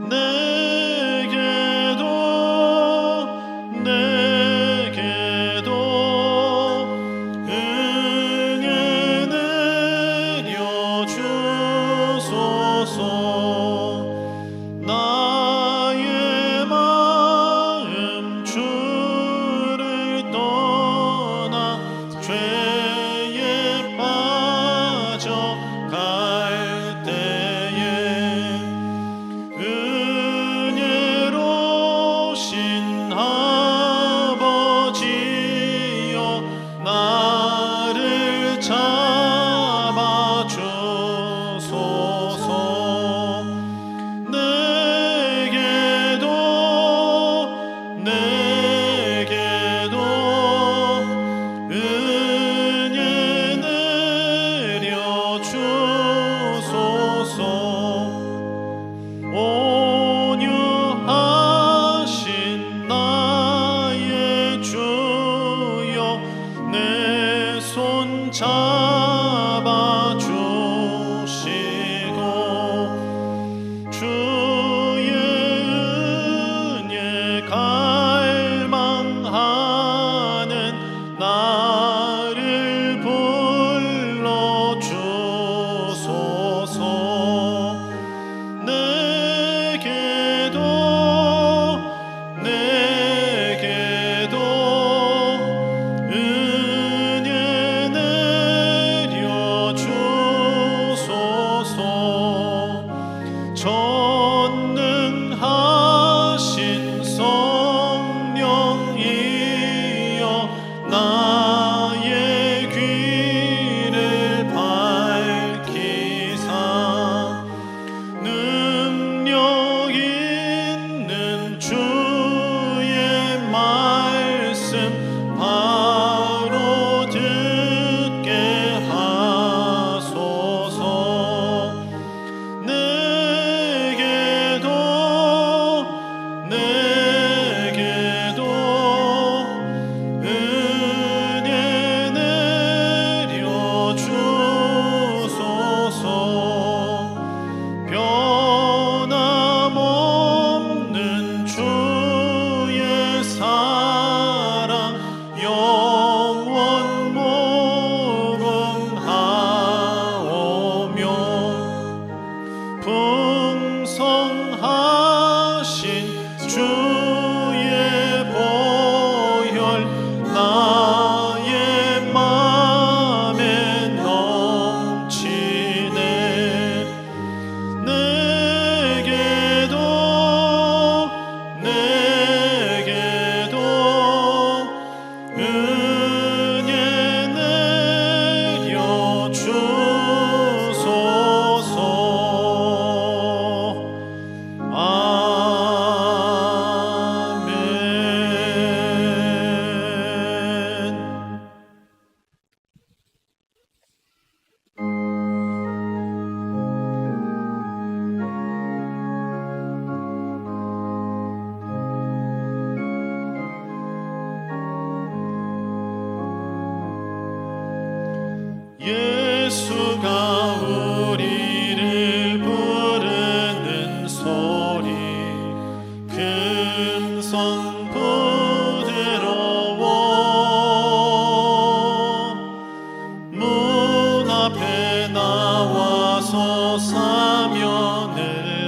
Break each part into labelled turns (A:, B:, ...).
A: 내게 풍성하신 주의 보혈 나의 맘에 넘치네. 내게도 은혜 내려 주소서. 예수가 우리를 부르는 소리 금성 부드러워. 문 앞에 나와서 사면을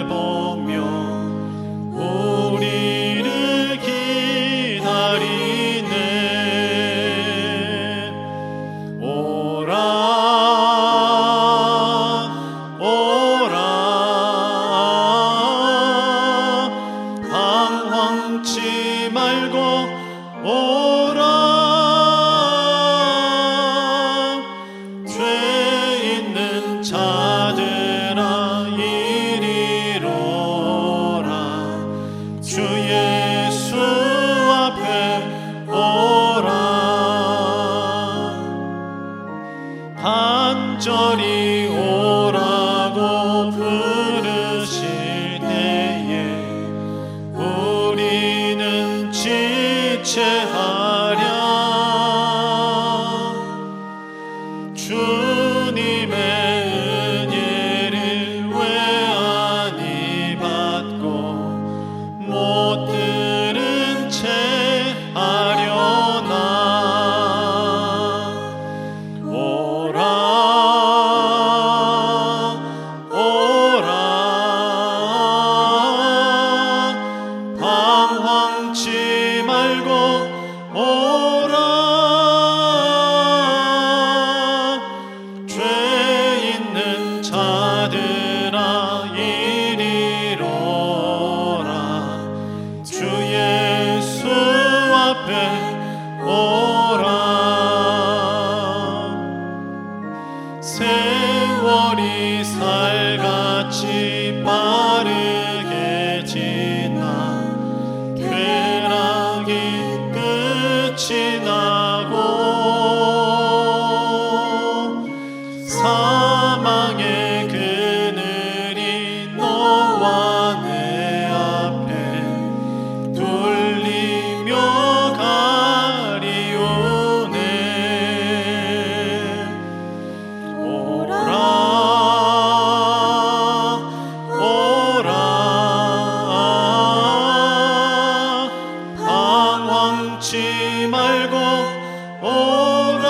A: 보며 우리를 기다리네. 오라 방황치 말고 오라. 죄 있는 자들아 이리로 오라. 주 예수 앞에 오라. 간절히 오라고 부르실 때에 우리는 지체하랴. 주님의 은혜를 왜 아니 받고 못 들은 채 하려나. 방황치 말고 오라. 죄 있는 자들아 이리로 오라. 주 예수 앞에 오라. 세월이 살같이 빠르게 지나 쾌락이 끝이 나고 사망의 그늘이 너와 내 앞에 둘리며 가리우네. 방황치 말고 오라.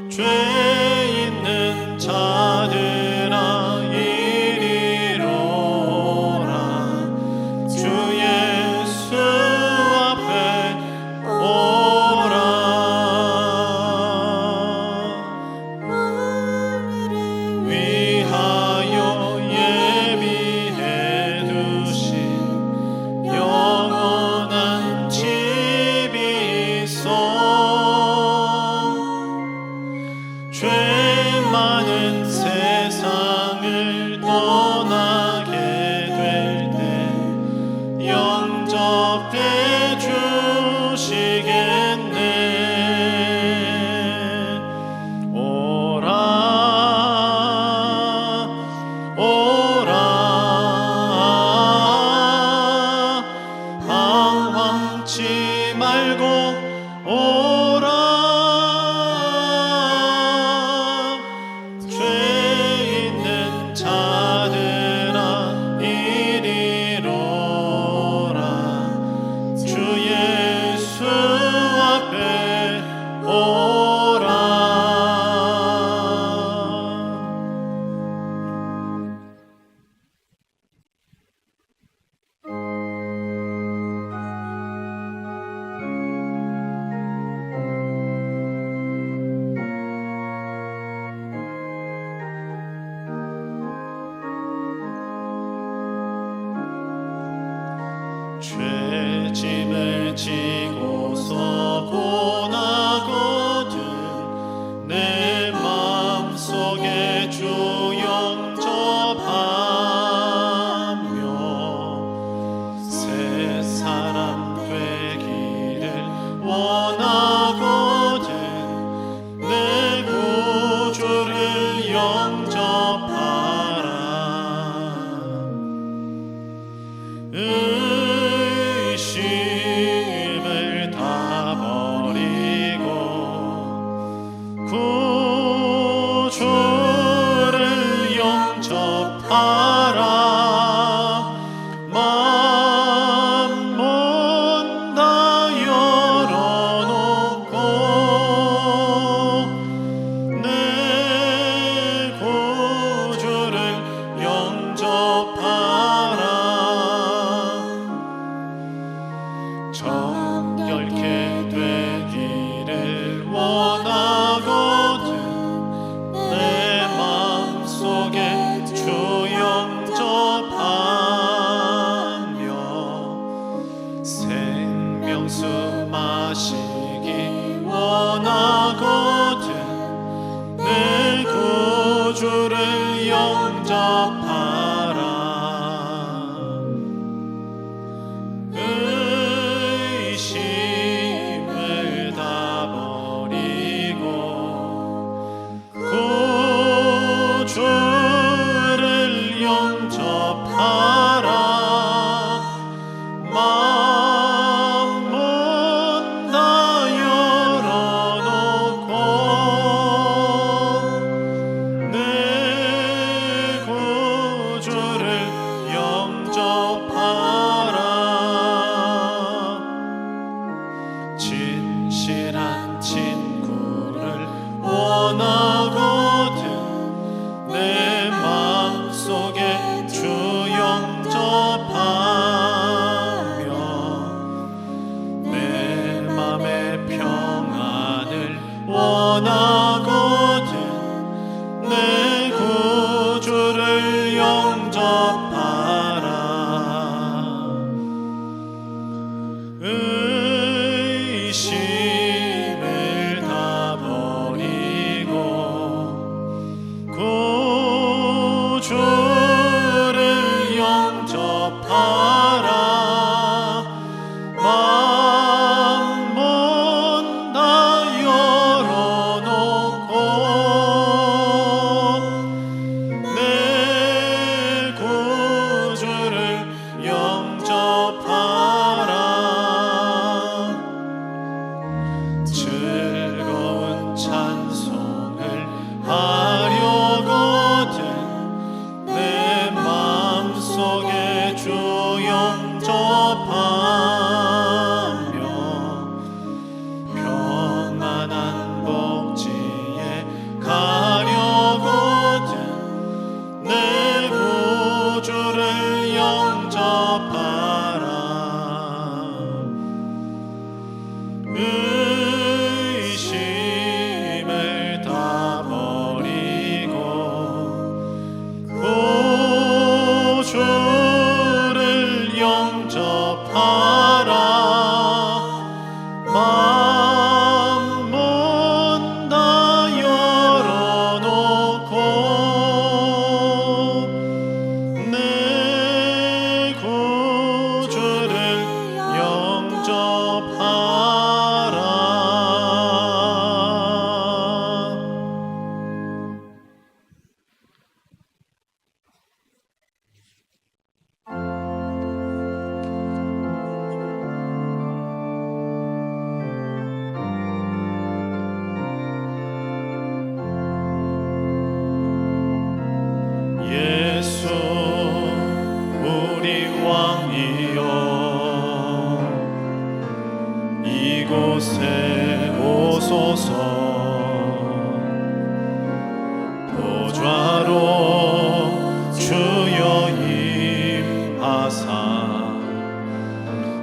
A: 죄 있는 자들아 이리로 오라. 주 예수 앞에 오라. 위하여 예비해 두신 영원한 집이 있어. 죄 많은 세상을 떠나게 될 때 영접해 주시겠네. 오라. 방황치 말고 오라. 죄 속에 주 영접하며 새 사람 되기를 원하거든 내 구주를 영접하라. 의심을 다 버리고 구주를 영접하라. 만문 다 열어놓고 내 구주를 영접하라. 정결케 되기를 원하거든 내 마음속에 주 영접하며 생명수 마시기 원하거든 내 구주를 영접하라. 의심을 다 버리고 구주를 영접하라. 만문 다 열어놓고 내 구주를 영접하라. 진실한 친구를 원하거든 내 마음속에 주 영접하며 내 맘의 평안을 원하거든 내 구주를 영접하라. 의심을 다 버리고 구주를 영접하라. 만문 다 열어놓고 내 구주를 영접하라. 즐거운 찬송을 하려거든 내 마음속에 주 영접하며 평안한 복지에 가려거든 내 구주를 영접하라. 의심을 다 버리고 구주를 영접하라. 만문 다 열어놓고 내 구주를 영접하라. 예수 우리 왕이여 이곳에 오소서. 보좌로 주여 임하사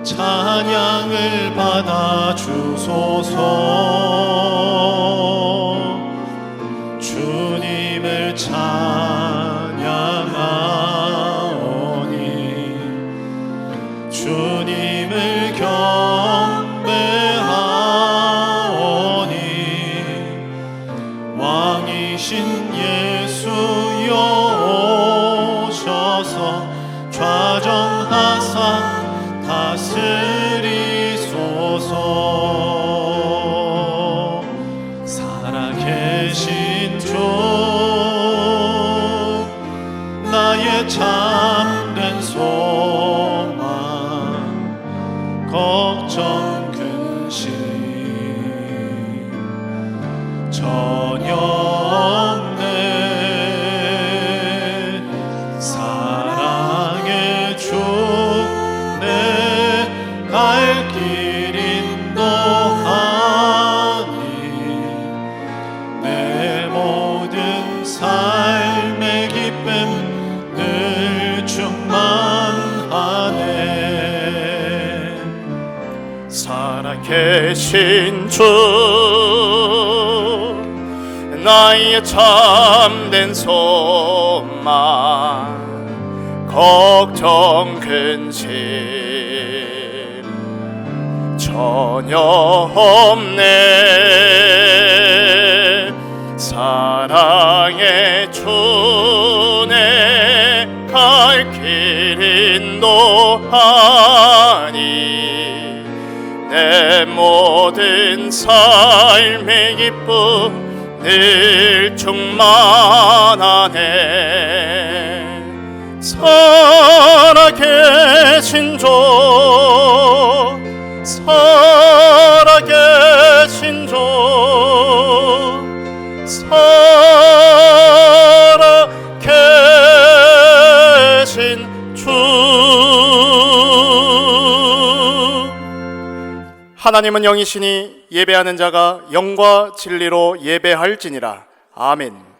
A: 찬양을 받아 주소서. 주님을 찬양하오니 주님을 경배하오니 왕이신 예수여 오셔서 좌정하사 다스리소서. 살아계신 주 나의 참된 소망 걱정 근심 전혀 없네. 사랑의 주 내 갈 길 인도하니 내 모든 삶의 기쁨 늘 충만하네.
B: 살아계신 주 나의 참된 소망 걱정 근심 전혀 없네. 사랑의 주 내 갈 길 인도하니 내 모든 삶의 기쁨 늘 충만하네. 살아계신 주 살아계신 주 살아계신 주. 하나님은 영이시니 예배하는 자가 영과 진리로 예배할지니라. 아멘.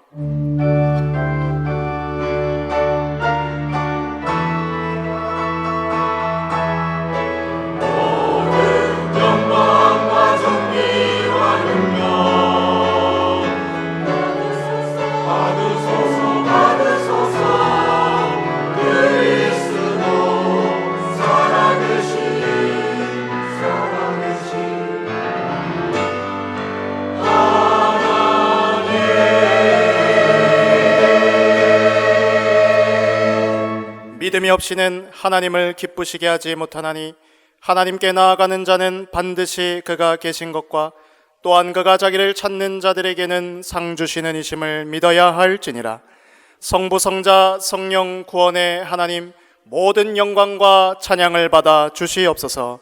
B: 믿음이 없이는 하나님을 기쁘시게 하지 못하나니 하나님께 나아가는 자는 반드시 그가 계신 것과 또한 그가 자기를 찾는 자들에게는 상 주시는 이심을 믿어야 할지니라. 성부 성자 성령 구원의 하나님 모든 영광과 찬양을 받아 주시옵소서.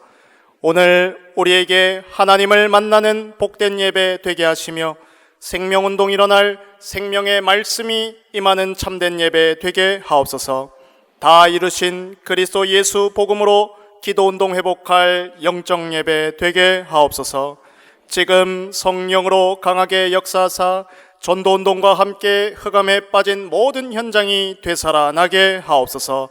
B: 오늘 우리에게 하나님을 만나는 복된 예배 되게 하시며 생명운동 일어날 생명의 말씀이 임하는 참된 예배 되게 하옵소서. 다 이루신 그리스도 예수 복음으로 기도운동 회복할 영적 예배 되게 하옵소서. 지금 성령으로 강하게 역사하사 전도운동과 함께 흑암에 빠진 모든 현장이 되살아나게 하옵소서.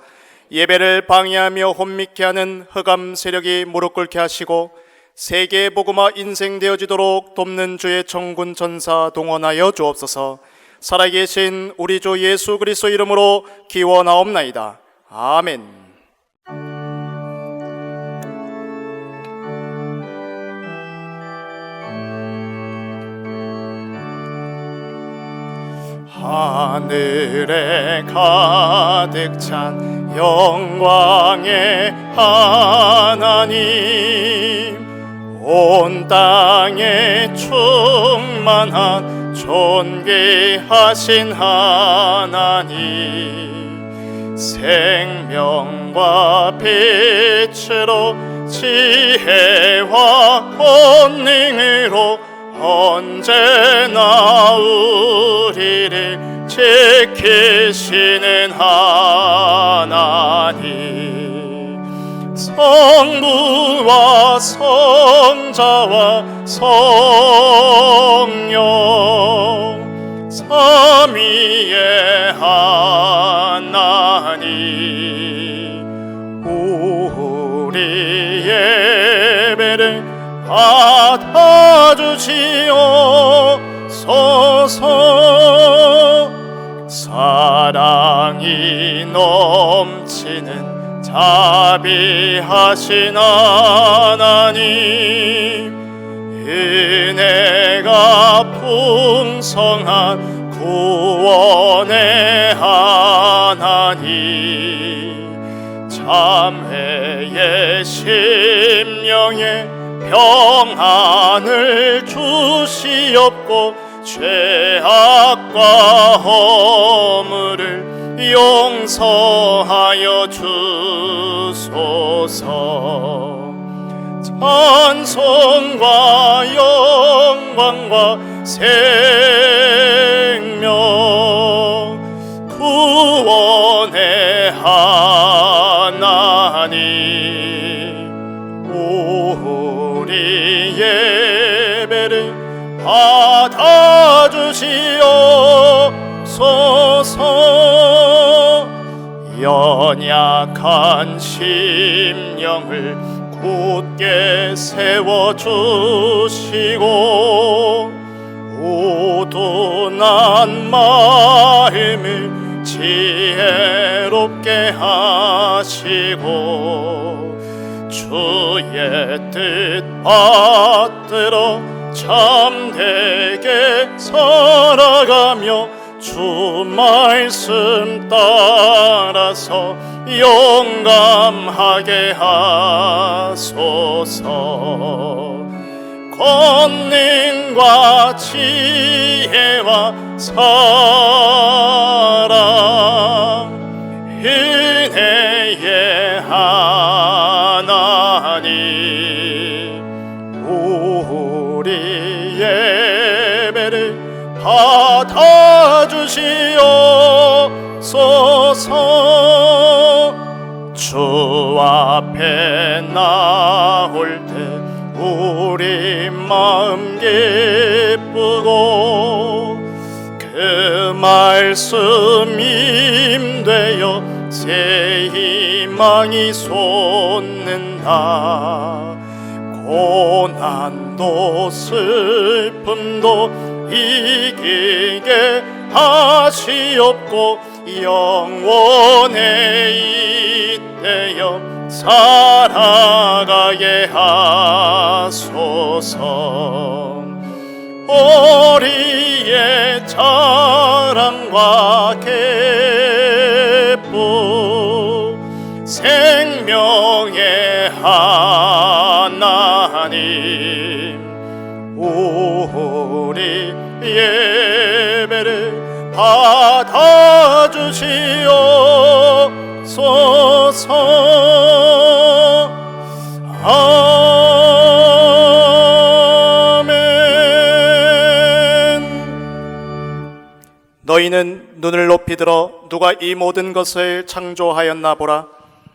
B: 예배를 방해하며 혼미케 하는 흑암 세력이 무릎 꿇게 하시고 세계 복음화 인생되어지도록 돕는 주의 천군 전사 동원하여 주옵소서. 살아계신 우리 주 예수 그리스도 이름으로 기원하옵나이다. 아멘. 하늘에 가득 찬 영광의 하나님, 온 땅에 충만한 존귀하신 하나님, 생명과 빛으로 지혜와 권능으로 언제나 우리를 지키시는 하나님, 성부와 성자와 성령 삼위의 하나님, 우리 예배를 받아주시옵소서. 사랑이 넘치는 자비하신 하나님, 은혜가 풍성한 구원 구원의 하나님, 자매의 심령에 평안을 주시옵고 죄악과 허물을 용서하여 주소서. 찬송과 영광과 생명, 구원의 하나님, 우리 예배를 받아주시옵소서. 연약한 심령을 굳게 세워주시고 우둔한 마음을 지혜롭게 하시고 주의 뜻 받들어 참되게 살아가며 주 말씀 따라서 용감하게 하소서. 권능과 지혜와 사랑, 은혜의 하나님, 우리 예배를 받아주시옵소서. 주 앞에 나올 때 우리 마음 기쁘고 그 말씀 임되어 새 희망이 솟는다. 고난도 슬픔도 이기게 하시옵고 영원에 잇대어 살아가게 하소서. 우리의 자랑과 기쁨, 생명의 하나님, 우리 예배를 받아주시옵소서. 아멘. 너희는 눈을 높이 들어 누가 이 모든 것을 창조하였나 보라.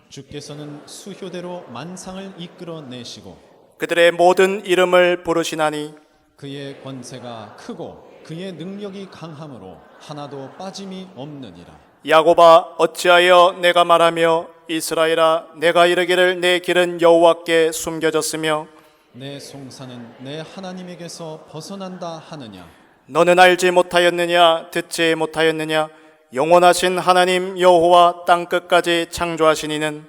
C: 주께서는 수효대로 만상을 이끌어내시고
B: 그들의 모든 이름을 부르시나니
C: 그의 권세가 크고 그의 능력이 강함으로 하나도 빠짐이 없느니라.
B: 야곱아, 어찌하여 내가 말하며 이스라엘아, 내가 이르기를 내 길은 여호와께 숨겨졌으며
C: 내 송사는 내 하나님에게서 벗어난다 하느냐.
B: 너는 알지 못하였느냐, 듣지 못하였느냐. 영원하신 하나님 여호와 땅끝까지 창조하신 이는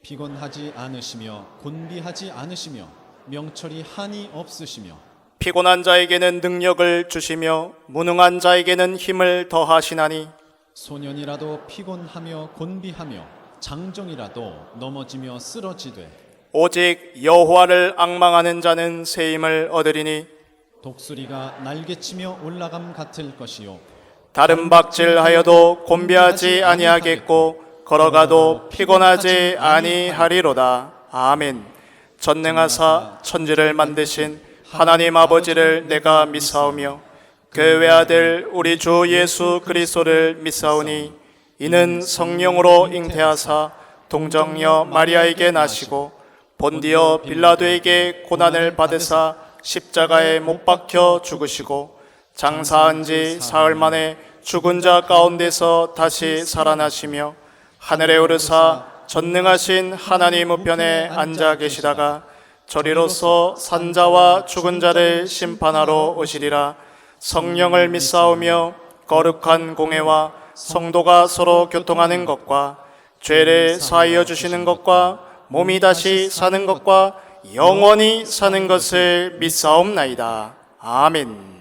C: 피곤하지 않으시며 곤비하지 않으시며 명철이 한이 없으시며
B: 피곤한 자에게는 능력을 주시며 무능한 자에게는 힘을 더하시나니
C: 소년이라도 피곤하며 곤비하며 장정이라도 넘어지며 쓰러지되
B: 오직 여호와를 앙망하는 자는 새 힘을 얻으리니
C: 독수리가 날개치며 올라감 같을 것이요
B: 다른 박질하여도 곤비하지 아니하겠고 걸어가도 피곤하지 아니하리로다. 아멘. 전능하사 천지를 만드신 하나님 아버지를 내가 믿사오며 그 외아들 우리 주 예수 그리스도를 믿사오니 이는 성령으로 잉태하사 동정녀 마리아에게 나시고 본디오 빌라도에게 고난을 받으사 십자가에 못 박혀 죽으시고 장사한 지 사흘 만에 죽은 자 가운데서 다시 살아나시며 하늘에 오르사 전능하신 하나님 우편에 앉아 계시다가 저리로서 산자와 죽은 자를 심판하러 오시리라. 성령을 믿사오며 거룩한 공회와 성도가 서로 교통하는 것과 죄를 사하여 주시는 것과 몸이 다시 사는 것과 영원히 사는 것을 믿사옵나이다. 아멘.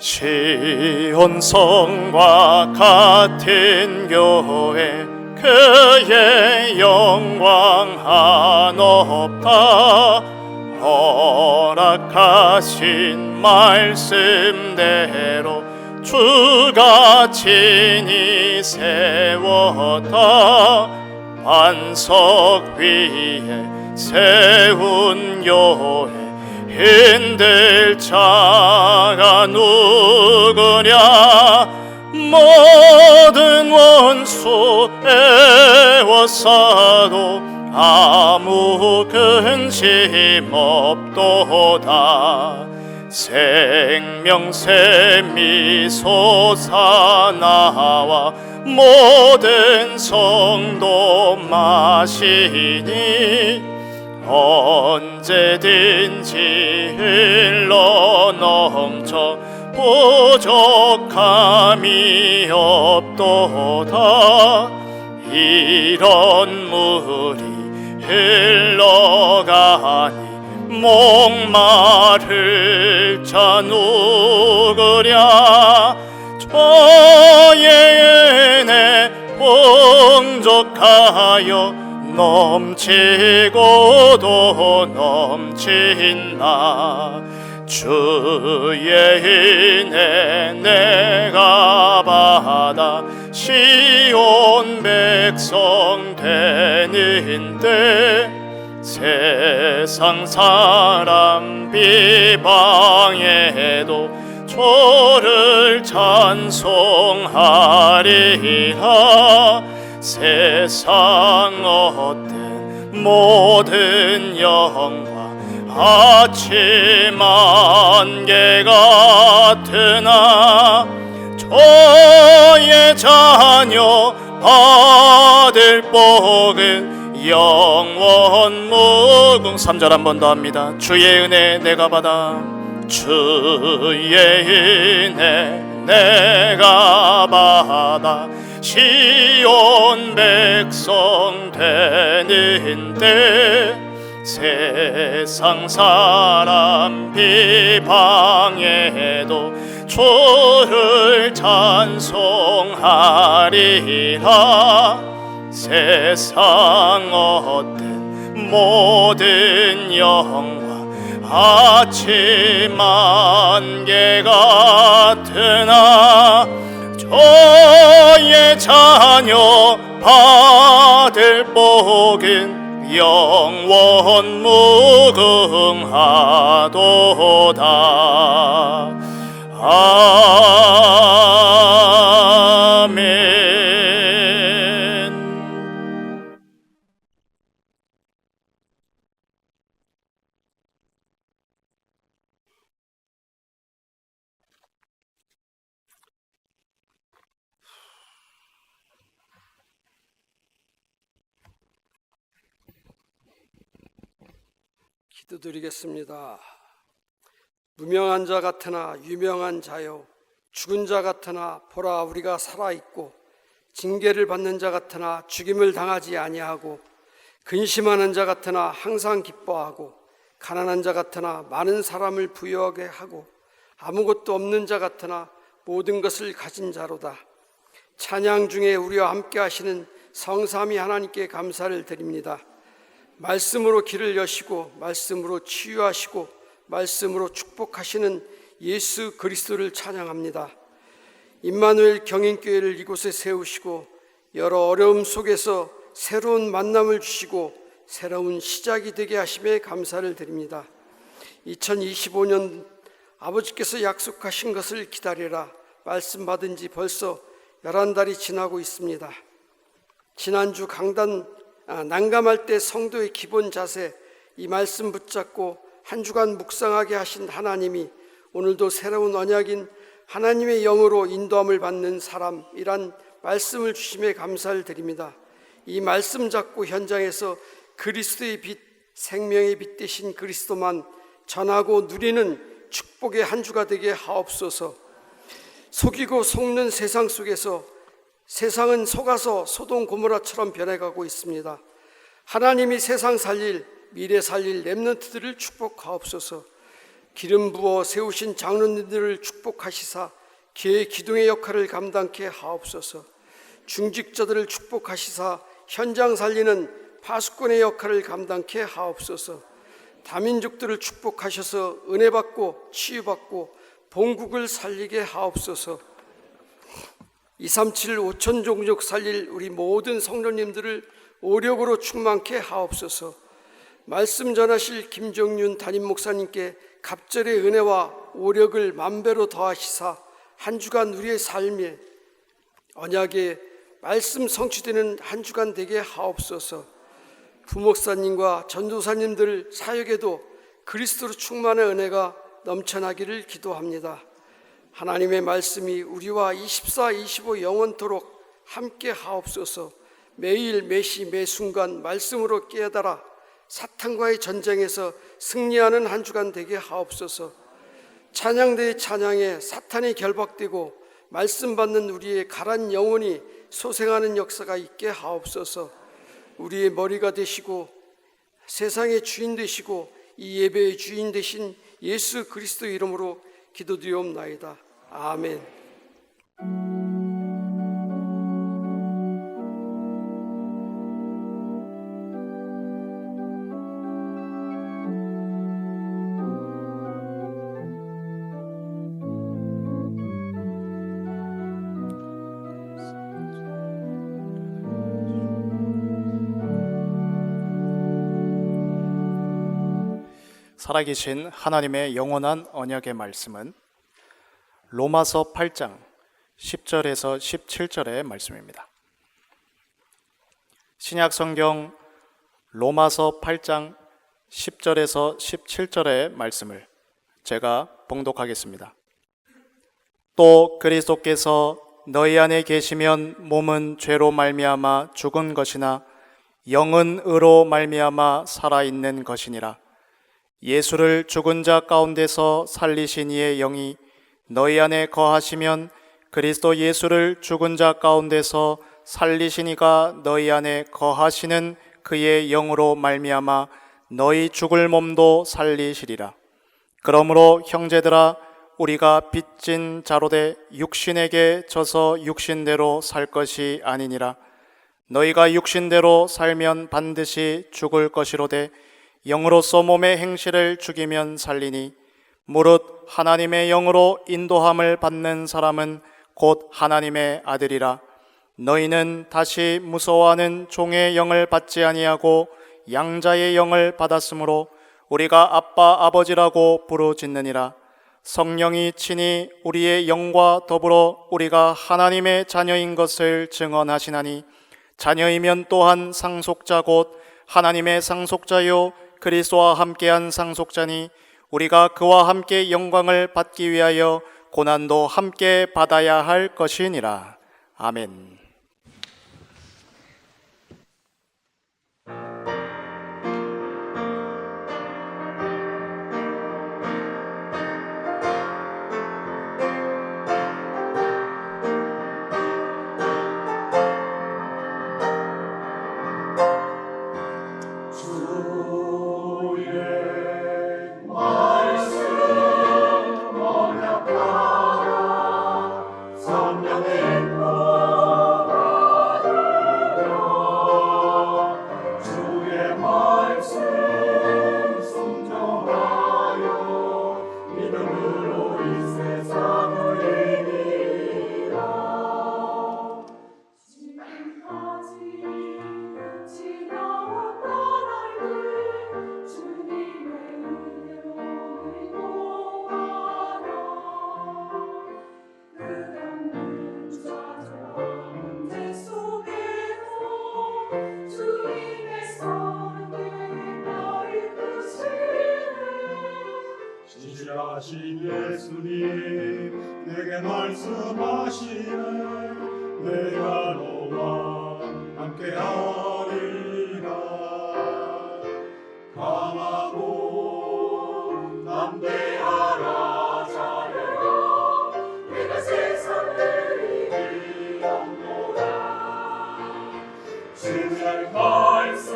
B: 시온성과 같은 교회 그의 영광 한없다. 허락하신 말씀대로 주가 친히 세웠다. 반석 위에 세운 교회 흔들 자가 누구랴. 모든 원수 애워싸도 아무 근심 없도다. 생명샘이 솟아나와 모든 성도 마시니 언제든지 흘러넘쳐 부족함이 없도다. 이런 물이 흘러가니 목마를 자 누구랴. 저의 은혜 풍족하여 넘치고도 넘친다. 주의 은혜 내가 받아 시온 백성 되는데 세상 사람 비방해도 주를 찬송하리라. 세상 어떤 모든 영광 아침 안개 같으나 저의 자녀 받을 복은 영원 무궁. 3절 한 번 더 합니다. 주의 은혜 내가 받아 주의 은혜 내가 받아 시온 백성 되는데 세상 사람 비방해도 주를 찬송하리라. 세상 어떤 모든 영광 아침 안개 같으나 저의 자녀 받을 복은 영원 무궁하도다. 아멘.
D: 기도드리겠습니다. 무명한 자 같으나 유명한 자요, 죽은 자 같으나 보라 우리가 살아있고, 징계를 받는 자 같으나 죽임을 당하지 아니하고, 근심하는 자 같으나 항상 기뻐하고, 가난한 자 같으나 많은 사람을 부유하게 하고, 아무것도 없는 자 같으나 모든 것을 가진 자로다. 찬양 중에 우리와 함께 하시는 성삼위 하나님께 감사를 드립니다. 말씀으로 길을 여시고 말씀으로 치유하시고 말씀으로 축복하시는 예수 그리스도를 찬양합니다. 임마누엘 경인교회를 이곳에 세우시고 여러 어려움 속에서 새로운 만남을 주시고 새로운 시작이 되게 하심에 감사를 드립니다. 2025년 아버지께서 약속하신 것을 기다리라 말씀 받은 지 벌써 11달이 지나고 있습니다. 지난주 난감할 때 성도의 기본 자세, 이 말씀 붙잡고 한 주간 묵상하게 하신 하나님이 오늘도 새로운 언약인 하나님의 영으로 인도함을 받는 사람이란 말씀을 주심에 감사를 드립니다. 이 말씀 잡고 현장에서 그리스도의 빛, 생명의 빛 되신 그리스도만 전하고 누리는 축복의 한 주가 되게 하옵소서. 속이고 속는 세상 속에서 세상은 속아서 소돔 고모라처럼 변해가고 있습니다. 하나님이 세상 살릴, 미래 살릴 렘넌트들을 축복하옵소서. 기름 부어 세우신 장로님들을 축복하시사 교회 기둥의 역할을 감당케 하옵소서. 중직자들을 축복하시사 현장 살리는 파수꾼의 역할을 감당케 하옵소서. 다민족들을 축복하셔서 은혜 받고 치유받고 본국을 살리게 하옵소서. 237 5천 종족 살릴 우리 모든 성도님들을 오력으로 충만케 하옵소서. 말씀 전하실 김정윤 담임 목사님께 갑절의 은혜와 오력을 만배로 더하시사 한 주간 우리의 삶에 언약의 말씀 성취되는 한 주간 되게 하옵소서. 부목사님과 전도사님들 사역에도 그리스도로 충만한 은혜가 넘쳐나기를 기도합니다. 하나님의 말씀이 우리와 24, 25 영원토록 함께 하옵소서. 매일 매시 매순간 말씀으로 깨달아 사탄과의 전쟁에서 승리하는 한 주간 되게 하옵소서. 찬양대의 찬양에 사탄이 결박되고 말씀 받는 우리의 가란 영혼이 소생하는 역사가 있게 하옵소서. 우리의 머리가 되시고 세상의 주인 되시고 이 예배의 주인 되신 예수 그리스도 이름으로 기도드리옵나이다. 아멘.
B: 살아계신 하나님의 영원한 언약의 말씀은 로마서 8장 10절에서 17절의 말씀입니다. 신약 성경 로마서 8장 10절에서 17절의 말씀을 제가 봉독하겠습니다. 또 그리스도께서 너희 안에 계시면 몸은 죄로 말미암아 죽은 것이나 영은 의로 말미암아 살아있는 것이니라. 예수를 죽은 자 가운데서 살리신 이의 영이 너희 안에 거하시면 그리스도 예수를 죽은 자 가운데서 살리신 이가 너희 안에 거하시는 그의 영으로 말미암아 너희 죽을 몸도 살리시리라. 그러므로 형제들아 우리가 빚진 자로되 육신에게 져서 육신대로 살 것이 아니니라. 너희가 육신대로 살면 반드시 죽을 것이로되 영으로서 몸의 행실을 죽이면 살리니 무릇 하나님의 영으로 인도함을 받는 사람은 곧 하나님의 아들이라. 너희는 다시 무서워하는 종의 영을 받지 아니하고 양자의 영을 받았으므로 우리가 아빠 아버지라고 부르짖느니라. 성령이 친히 우리의 영과 더불어 우리가 하나님의 자녀인 것을 증언하시나니 자녀이면 또한 상속자 곧 하나님의 상속자요 그리스도와 함께한 상속자니 우리가 그와 함께 영광을 받기 위하여 고난도 함께 받아야 할 것이니라. 아멘.
A: 신실하신 예수님 내게 말씀하시네. 내가 너와 함께하리라. 강하고 담대하라 자녀야. 내가 세상을 이기었노라. 주의 말씀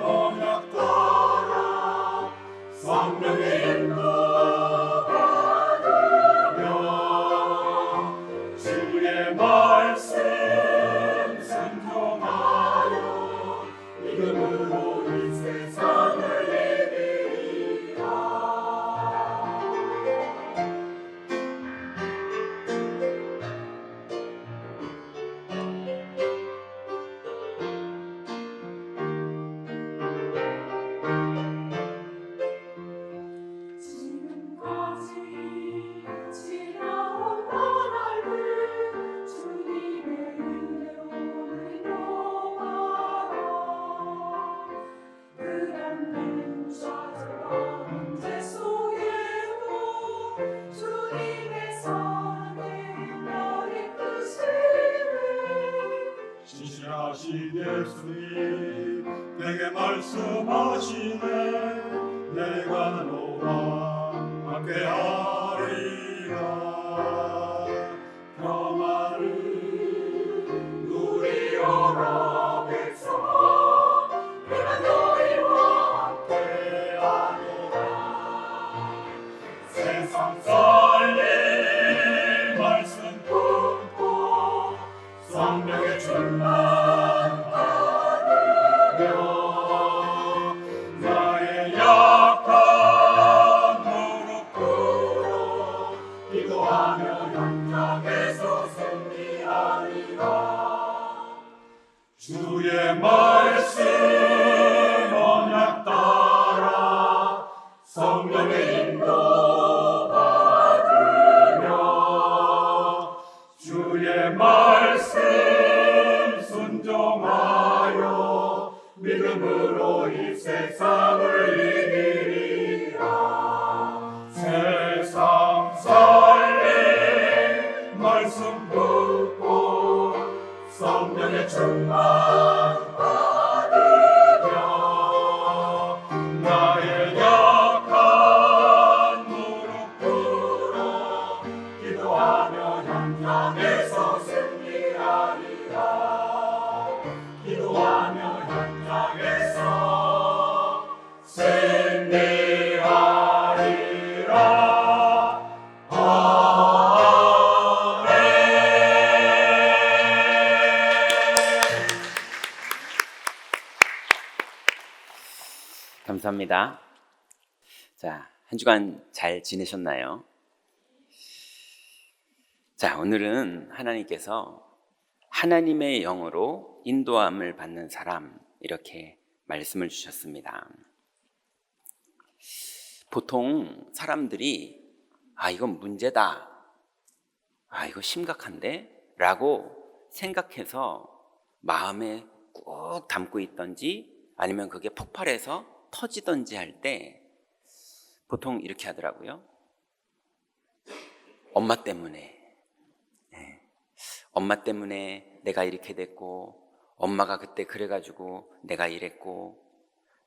A: 언약 따라 성령의 인도 말씀하시네. 내가 너와 함께하리라. 평화를 누리어라 백성아. 내가 너희와 함께하리라. 세상 살릴 말씀 품고 성령의 충만 받으며 나의 약한 무릎 꿇어 기도하며 현장에서 승리하리라. 주의 말씀 언약 따라 성령의 인도 받으며 주의 말씀 순종하여 믿음으로 이 세상을 이기리라. 세상 살릴 말씀 듣고 성령의 충만 받으며 나의 약한 무릎 꿇어 기도하며 현장에서 승리하리라. 기도하며 현장에서 승리하리라.
E: 감사합니다. 자, 한 주간 잘 지내셨나요? 자, 오늘은 하나님께서 하나님의 영으로 인도함을 받는 사람, 이렇게 말씀을 주셨습니다. 보통 사람들이 이건 문제다, 이거 심각한데? 라고 생각해서 마음에 꾹 담고 있던지 아니면 그게 폭발해서 터지던지 할 때 보통 이렇게 하더라고요. 엄마 때문에, 엄마 때문에 내가 이렇게 됐고, 엄마가 그때 그래가지고 내가 이랬고,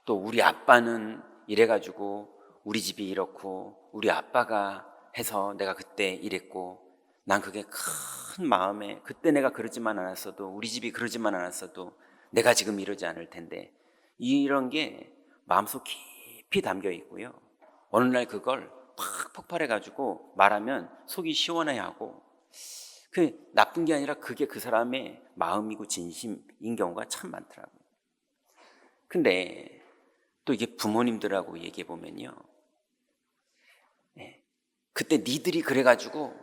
E: 또 우리 아빠는 이래가지고 우리 집이 이렇고, 우리 아빠가 해서 내가 그때 이랬고, 난 그게 큰 마음에, 그때 내가 그러지만 않았어도, 우리 집이 그러지만 않았어도 내가 지금 이러지 않을 텐데, 이런 게 마음속 깊이 담겨 있고요. 어느 날 그걸 팍 폭발해가지고 말하면 속이 시원해하고, 그 나쁜 게 아니라 그게 그 사람의 마음이고 진심인 경우가 참 많더라고요. 근데 또 이게 부모님들하고 얘기해 보면요, 그때 니들이 그래가지고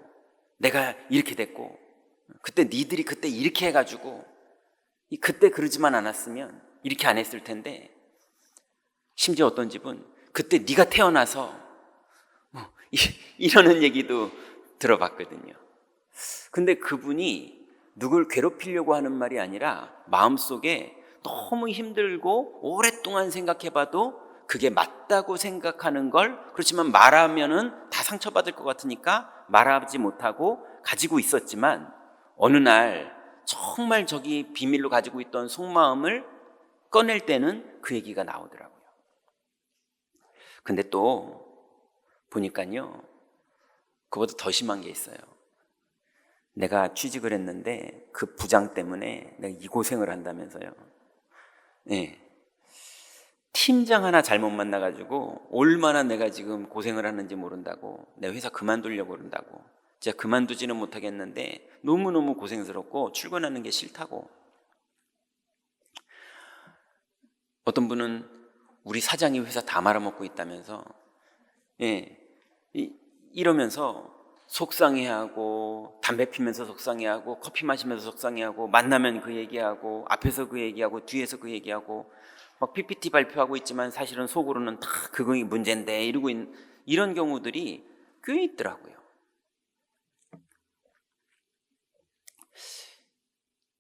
E: 내가 이렇게 됐고, 그때 니들이 그때 이렇게 해가지고, 그때 그러지만 않았으면 이렇게 안 했을 텐데, 심지어 어떤 집은 그때 네가 태어나서 이러는 얘기도 들어봤거든요. 근데 그분이 누굴 괴롭히려고 하는 말이 아니라 마음속에 너무 힘들고 오랫동안 생각해봐도 그게 맞다고 생각하는 걸, 그렇지만 말하면은 다 상처받을 것 같으니까 말하지 못하고 가지고 있었지만, 어느 날 정말 저기 비밀로 가지고 있던 속마음을 꺼낼 때는 그 얘기가 나오더라고요. 근데 또 보니까요, 그보다 더 심한 게 있어요. 내가 취직을 했는데 그 부장 때문에 내가 이 고생을 한다면서요. 팀장 하나 잘못 만나가지고 얼마나 내가 지금 고생을 하는지 모른다고, 내 회사 그만두려고 그런다고. 제가 그만두지는 못하겠는데 너무너무 고생스럽고 출근하는 게 싫다고. 어떤 분은 우리 사장이 회사 다 말아먹고 있다면서, 이러면서 속상해하고, 담배 피면서 속상해하고, 커피 마시면서 속상해하고, 만나면 그 얘기하고, 앞에서 그 얘기하고, 뒤에서 그 얘기하고, 막 PPT 발표하고 있지만 사실은 속으로는 다 그거 문제인데 이러고 있는, 이런 경우들이 꽤 있더라고요.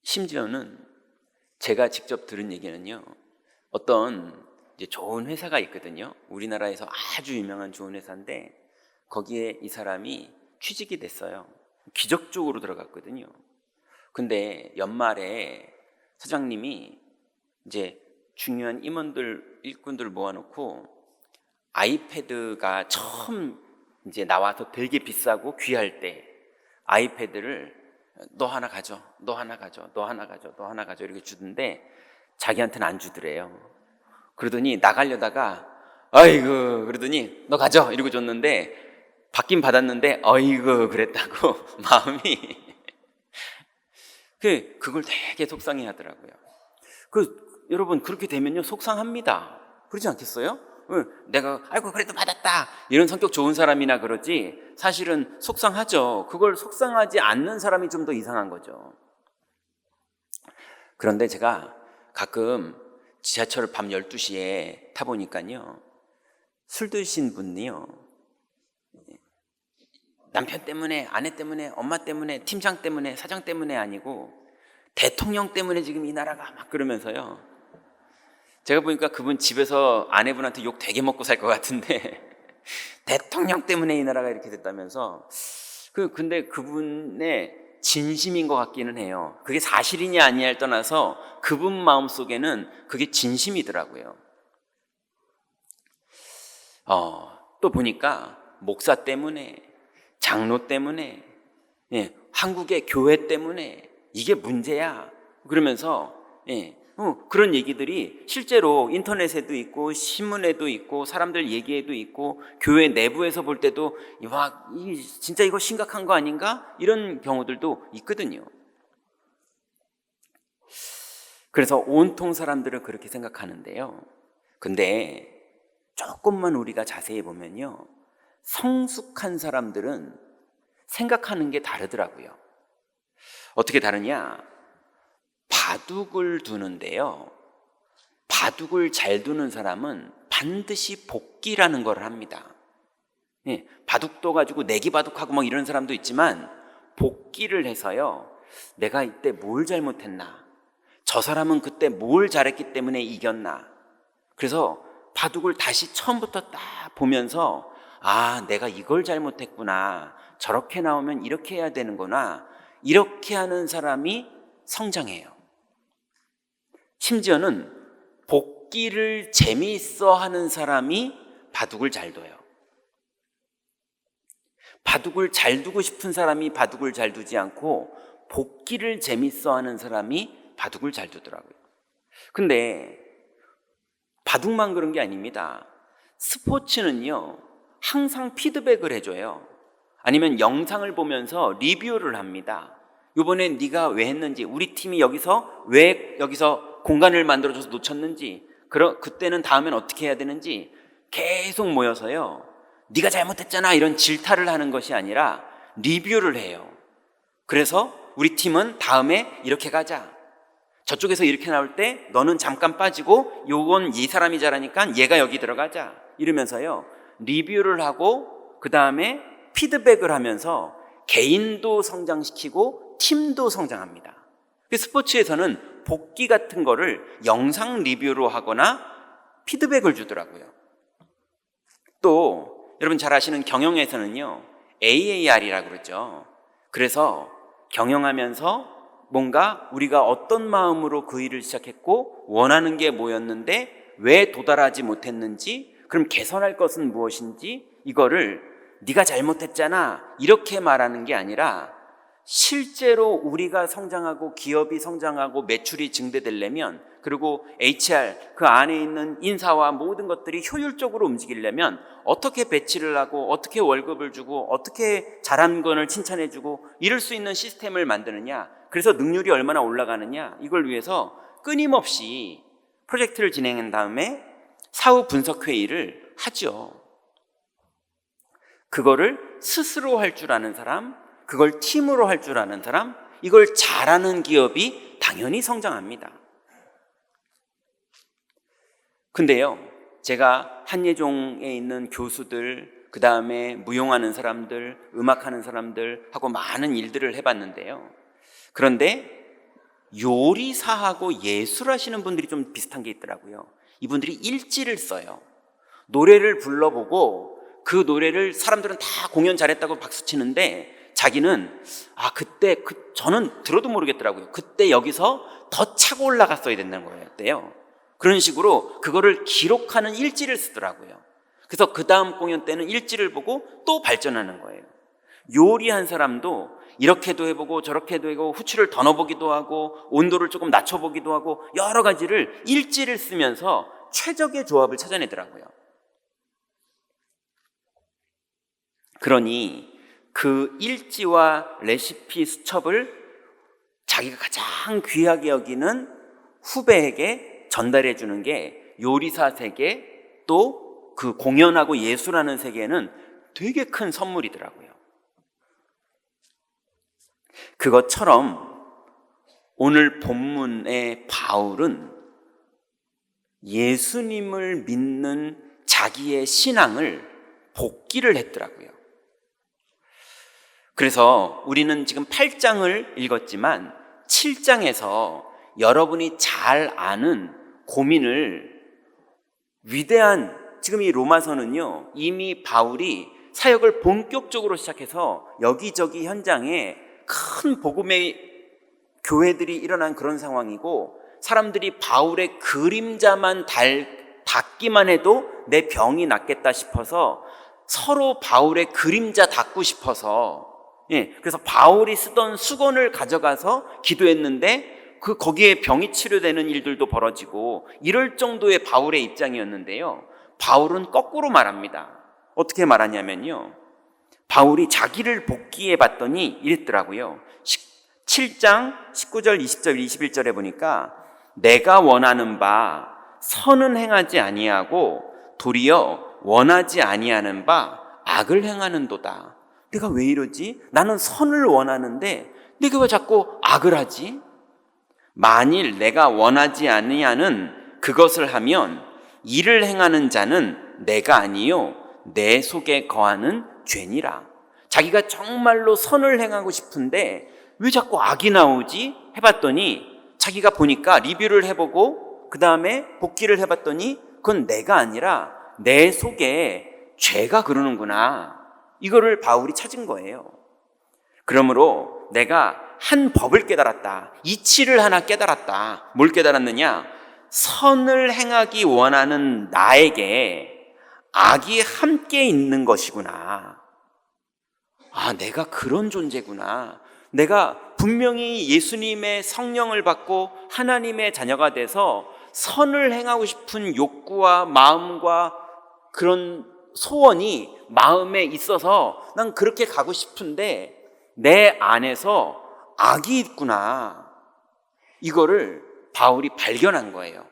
E: 심지어는 제가 직접 들은 얘기는요, 어떤 이제 좋은 회사가 있거든요. 우리나라에서 아주 유명한 좋은 회사인데 거기에 이 사람이 취직이 됐어요. 기적적으로 들어갔거든요. 근데 연말에 사장님이 이제 중요한 임원들, 일꾼들 모아놓고 아이패드가 처음 이제 나와서 되게 비싸고 귀할 때 아이패드를 너 하나 가져, 너 하나 가져, 너 하나 가져, 너 하나 가져 이렇게 주던데 자기한테는 안 주더래요. 그러더니 나가려다가 아이고 그러더니 너 가져 이러고 줬는데 받긴 받았는데 아이고 그랬다고 마음이 그걸 되게 속상해 하더라고요. 여러분 그렇게 되면요 속상합니다. 그러지 않겠어요? 내가 아이고 그래도 받았다 이런 성격 좋은 사람이나 그러지 사실은 속상하죠. 그걸 속상하지 않는 사람이 좀 더 이상한 거죠. 그런데 제가 가끔 지하철을 밤 12시에 타보니까요 술 드신 분이요 남편 때문에, 아내 때문에, 엄마 때문에, 팀장 때문에, 사장 때문에 아니고 대통령 때문에 지금 이 나라가 막 그러면서요. 제가 보니까 그분 집에서 아내분한테 욕 되게 먹고 살 것 같은데 대통령 때문에 이 나라가 이렇게 됐다면서 근데 그분의 진심인 것 같기는 해요. 그게 사실이냐 아니냐를 떠나서 그분 마음속에는 그게 진심이더라고요. 또 보니까 목사 때문에 장로 때문에 한국의 교회 때문에 이게 문제야 그러면서 그런 얘기들이 실제로 인터넷에도 있고 신문에도 있고 사람들 얘기에도 있고 교회 내부에서 볼 때도 와 진짜 이거 심각한 거 아닌가 이런 경우들도 있거든요. 그래서 온통 사람들은 그렇게 생각하는데요. 근데 조금만 우리가 자세히 보면요 성숙한 사람들은 생각하는 게 다르더라고요. 어떻게 다르냐? 바둑을 두는데요. 바둑을 잘 두는 사람은 반드시 복기라는 걸 합니다. 바둑도 가지고 내기 바둑하고 막 이런 사람도 있지만 복기를 해서요. 내가 이때 뭘 잘못했나? 저 사람은 그때 뭘 잘했기 때문에 이겼나? 그래서 바둑을 다시 처음부터 딱 보면서 내가 이걸 잘못했구나. 저렇게 나오면 이렇게 해야 되는구나. 이렇게 하는 사람이 성장해요. 심지어는 복기를 재미있어 하는 사람이 바둑을 잘 둬요. 바둑을 잘 두고 싶은 사람이 바둑을 잘 두지 않고 복기를 재미있어 하는 사람이 바둑을 잘 두더라고요. 근데 바둑만 그런 게 아닙니다. 스포츠는요 항상 피드백을 해줘요. 아니면 영상을 보면서 리뷰를 합니다. 이번에 네가 왜 했는지, 우리 팀이 왜 여기서 공간을 만들어줘서 놓쳤는지, 그때는 다음엔 어떻게 해야 되는지 계속 모여서요 네가 잘못했잖아 이런 질타를 하는 것이 아니라 리뷰를 해요. 그래서 우리 팀은 다음에 이렇게 가자. 저쪽에서 이렇게 나올 때 너는 잠깐 빠지고 요건 이 사람이 잘하니까 얘가 여기 들어가자 이러면서요 리뷰를 하고 그 다음에 피드백을 하면서 개인도 성장시키고 팀도 성장합니다. 스포츠에서는 복귀 같은 거를 영상 리뷰로 하거나 피드백을 주더라고요. 또 여러분 잘 아시는 경영에서는요 AAR이라고 그러죠. 그래서 경영하면서 뭔가 우리가 어떤 마음으로 그 일을 시작했고 원하는 게 뭐였는데 왜 도달하지 못했는지, 그럼 개선할 것은 무엇인지, 이거를 네가 잘못했잖아 이렇게 말하는 게 아니라 실제로 우리가 성장하고 기업이 성장하고 매출이 증대되려면, 그리고 HR 그 안에 있는 인사와 모든 것들이 효율적으로 움직이려면 어떻게 배치를 하고 어떻게 월급을 주고 어떻게 잘한 거를 칭찬해 주고 이럴 수 있는 시스템을 만드느냐, 그래서 능률이 얼마나 올라가느냐, 이걸 위해서 끊임없이 프로젝트를 진행한 다음에 사후 분석 회의를 하죠. 그거를 스스로 할 줄 아는 사람, 그걸 팀으로 할 줄 아는 사람, 이걸 잘하는 기업이 당연히 성장합니다. 근데요, 제가 한예종에 있는 교수들, 그 다음에 무용하는 사람들, 음악하는 사람들하고 많은 일들을 해봤는데요. 그런데 요리사하고 예술하시는 분들이 좀 비슷한 게 있더라고요. 이분들이 일지를 써요. 노래를 불러보고 그 노래를 사람들은 다 공연 잘했다고 박수치는데 자기는 저는 들어도 모르겠더라고요. 그때 여기서 더 차고 올라갔어야 된다는 거였대요. 그런 식으로 그거를 기록하는 일지를 쓰더라고요. 그래서 그 다음 공연 때는 일지를 보고 또 발전하는 거예요. 요리한 사람도 이렇게도 해보고 저렇게도 해보고 후추를 더 넣어보기도 하고 온도를 조금 낮춰보기도 하고 여러 가지를 일지를 쓰면서 최적의 조합을 찾아내더라고요. 그러니 그 일지와 레시피 수첩을 자기가 가장 귀하게 여기는 후배에게 전달해 주는 게 요리사 세계, 또 그 공연하고 예술하는 세계에는 되게 큰 선물이더라고요. 그것처럼 오늘 본문의 바울은 예수님을 믿는 자기의 신앙을 복기를 했더라고요. 그래서 우리는 지금 8장을 읽었지만 7장에서 여러분이 잘 아는 고민을 위대한, 지금 이 로마서는요, 이미 바울이 사역을 본격적으로 시작해서 여기저기 현장에 큰 복음의 교회들이 일어난 그런 상황이고, 사람들이 바울의 그림자만 닿기만 해도 내 병이 낫겠다 싶어서 서로 바울의 그림자 닿고 싶어서, 그래서 바울이 쓰던 수건을 가져가서 기도했는데 거기에 병이 치료되는 일들도 벌어지고 이럴 정도의 바울의 입장이었는데요. 바울은 거꾸로 말합니다. 어떻게 말하냐면요, 바울이 자기를 복기해 봤더니 이랬더라고요. 7장 19절, 20절, 21절에 보니까 내가 원하는 바 선은 행하지 아니하고 도리어 원하지 아니하는 바 악을 행하는도다. 내가 왜 이러지? 나는 선을 원하는데 내가 왜 자꾸 악을 하지? 만일 내가 원하지 아니하는 그것을 하면 이를 행하는 자는 내가 아니요 내 속에 거하는 죄니라. 자기가 정말로 선을 행하고 싶은데 왜 자꾸 악이 나오지? 해봤더니 자기가 보니까 리뷰를 해보고 그 다음에 복기를 해봤더니 그건 내가 아니라 내 속에 죄가 그러는구나. 이거를 바울이 찾은 거예요. 그러므로 내가 한 법을 깨달았다. 이치를 하나 깨달았다. 뭘 깨달았느냐? 선을 행하기 원하는 나에게 악이 함께 있는 것이구나. 아, 내가 그런 존재구나. 내가 분명히 예수님의 성령을 받고 하나님의 자녀가 돼서 선을 행하고 싶은 욕구와 마음과 그런 소원이 마음에 있어서 난 그렇게 가고 싶은데 내 안에서 악이 있구나. 이거를 바울이 발견한 거예요.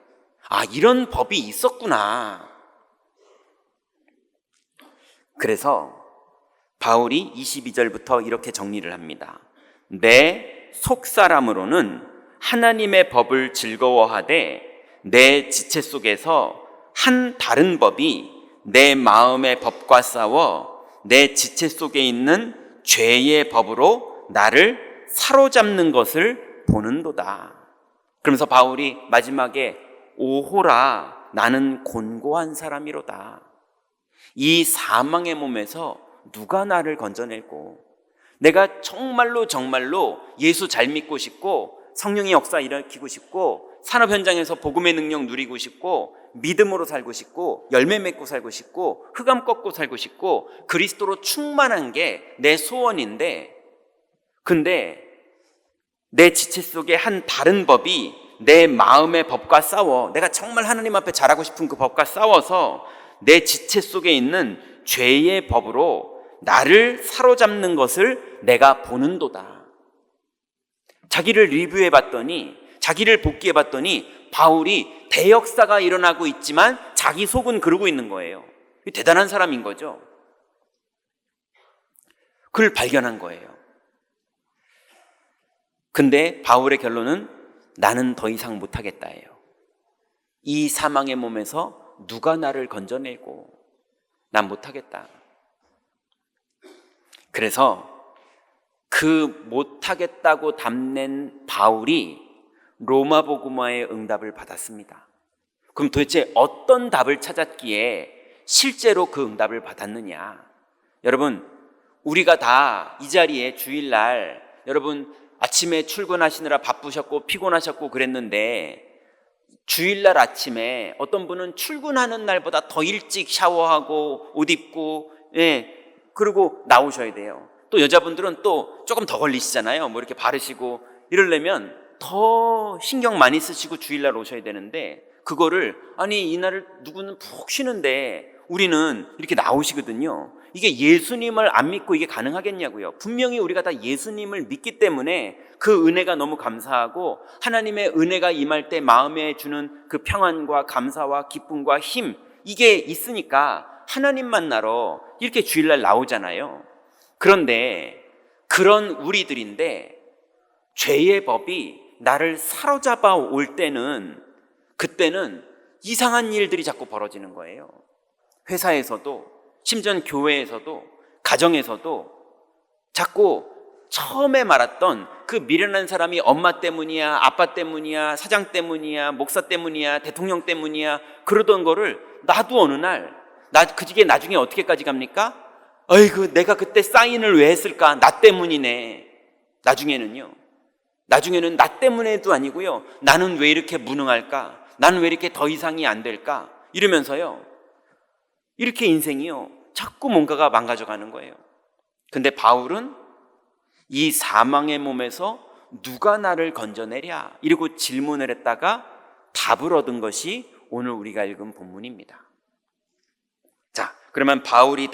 E: 아, 이런 법이 있었구나. 그래서 바울이 22절부터 이렇게 정리를 합니다. 내 속사람으로는 하나님의 법을 즐거워하되 내 지체 속에서 한 다른 법이 내 마음의 법과 싸워 내 지체 속에 있는 죄의 법으로 나를 사로잡는 것을 보는도다. 그러면서 바울이 마지막에 오호라 나는 곤고한 사람이로다. 이 사망의 몸에서 누가 나를 건져낼고, 내가 정말로 예수 잘 믿고 싶고 성령의 역사 일으키고 싶고 산업 현장에서 복음의 능력 누리고 싶고 믿음으로 살고 싶고 열매 맺고 살고 싶고 흑암 꺾고 살고 싶고 그리스도로 충만한 게 내 소원인데, 근데 내 지체 속에 한 다른 법이 내 마음의 법과 싸워, 내가 정말 하나님 앞에 잘하고 싶은 그 법과 싸워서 내 지체 속에 있는 죄의 법으로 나를 사로잡는 것을 내가 보는도다. 자기를 리뷰해 봤더니, 자기를 복기해 봤더니 바울이 대역사가 일어나고 있지만 자기 속은 그러고 있는 거예요. 대단한 사람인 거죠. 그걸 발견한 거예요. 근데 바울의 결론은 나는 더 이상 못하겠다예요. 이 사망의 몸에서 누가 나를 건져내고, 난 못하겠다. 그래서 그 못하겠다고 답낸 바울이 로마 복음화의 응답을 받았습니다. 그럼 도대체 어떤 답을 찾았기에 실제로 그 응답을 받았느냐? 여러분, 우리가 다 이 자리에 주일날 여러분 아침에 출근하시느라 바쁘셨고 피곤하셨고 그랬는데 주일날 아침에 어떤 분은 출근하는 날보다 더 일찍 샤워하고 옷 입고 그리고 나오셔야 돼요. 또 여자분들은 또 조금 더 걸리시잖아요. 뭐 이렇게 바르시고 이러려면 더 신경 많이 쓰시고 주일날 오셔야 되는데, 그거를 아니 이날을 누구는 푹 쉬는데 우리는 이렇게 나오시거든요. 이게 예수님을 안 믿고 이게 가능하겠냐고요. 분명히 우리가 다 예수님을 믿기 때문에 그 은혜가 너무 감사하고, 하나님의 은혜가 임할 때 마음에 주는 그 평안과 감사와 기쁨과 힘, 이게 있으니까 하나님 만나러 이렇게 주일날 나오잖아요. 그런데 그런 우리들인데 죄의 법이 나를 사로잡아 올 때는, 그때는 이상한 일들이 자꾸 벌어지는 거예요. 회사에서도, 심지어 교회에서도, 가정에서도 자꾸 처음에 말했던 그 미련한 사람이 엄마 때문이야, 아빠 때문이야, 사장 때문이야, 목사 때문이야, 대통령 때문이야 그러던 거를 나도 어느 날, 그게 나중에 어떻게까지 갑니까? 아이고 내가 그때 사인을 왜 했을까? 나 때문이네. 나중에는 나 때문에도 아니고요, 나는 왜 이렇게 무능할까? 나는 왜 이렇게 더 이상이 안 될까? 이러면서요, 이렇게 인생이요 자꾸 뭔가가 망가져가는 거예요. 근데 바울은 이 사망의 몸에서 누가 나를 건져내랴? 이러고 질문을 했다가 답을 얻은 것이 오늘 우리가 읽은 본문입니다. 자, 그러면 바울이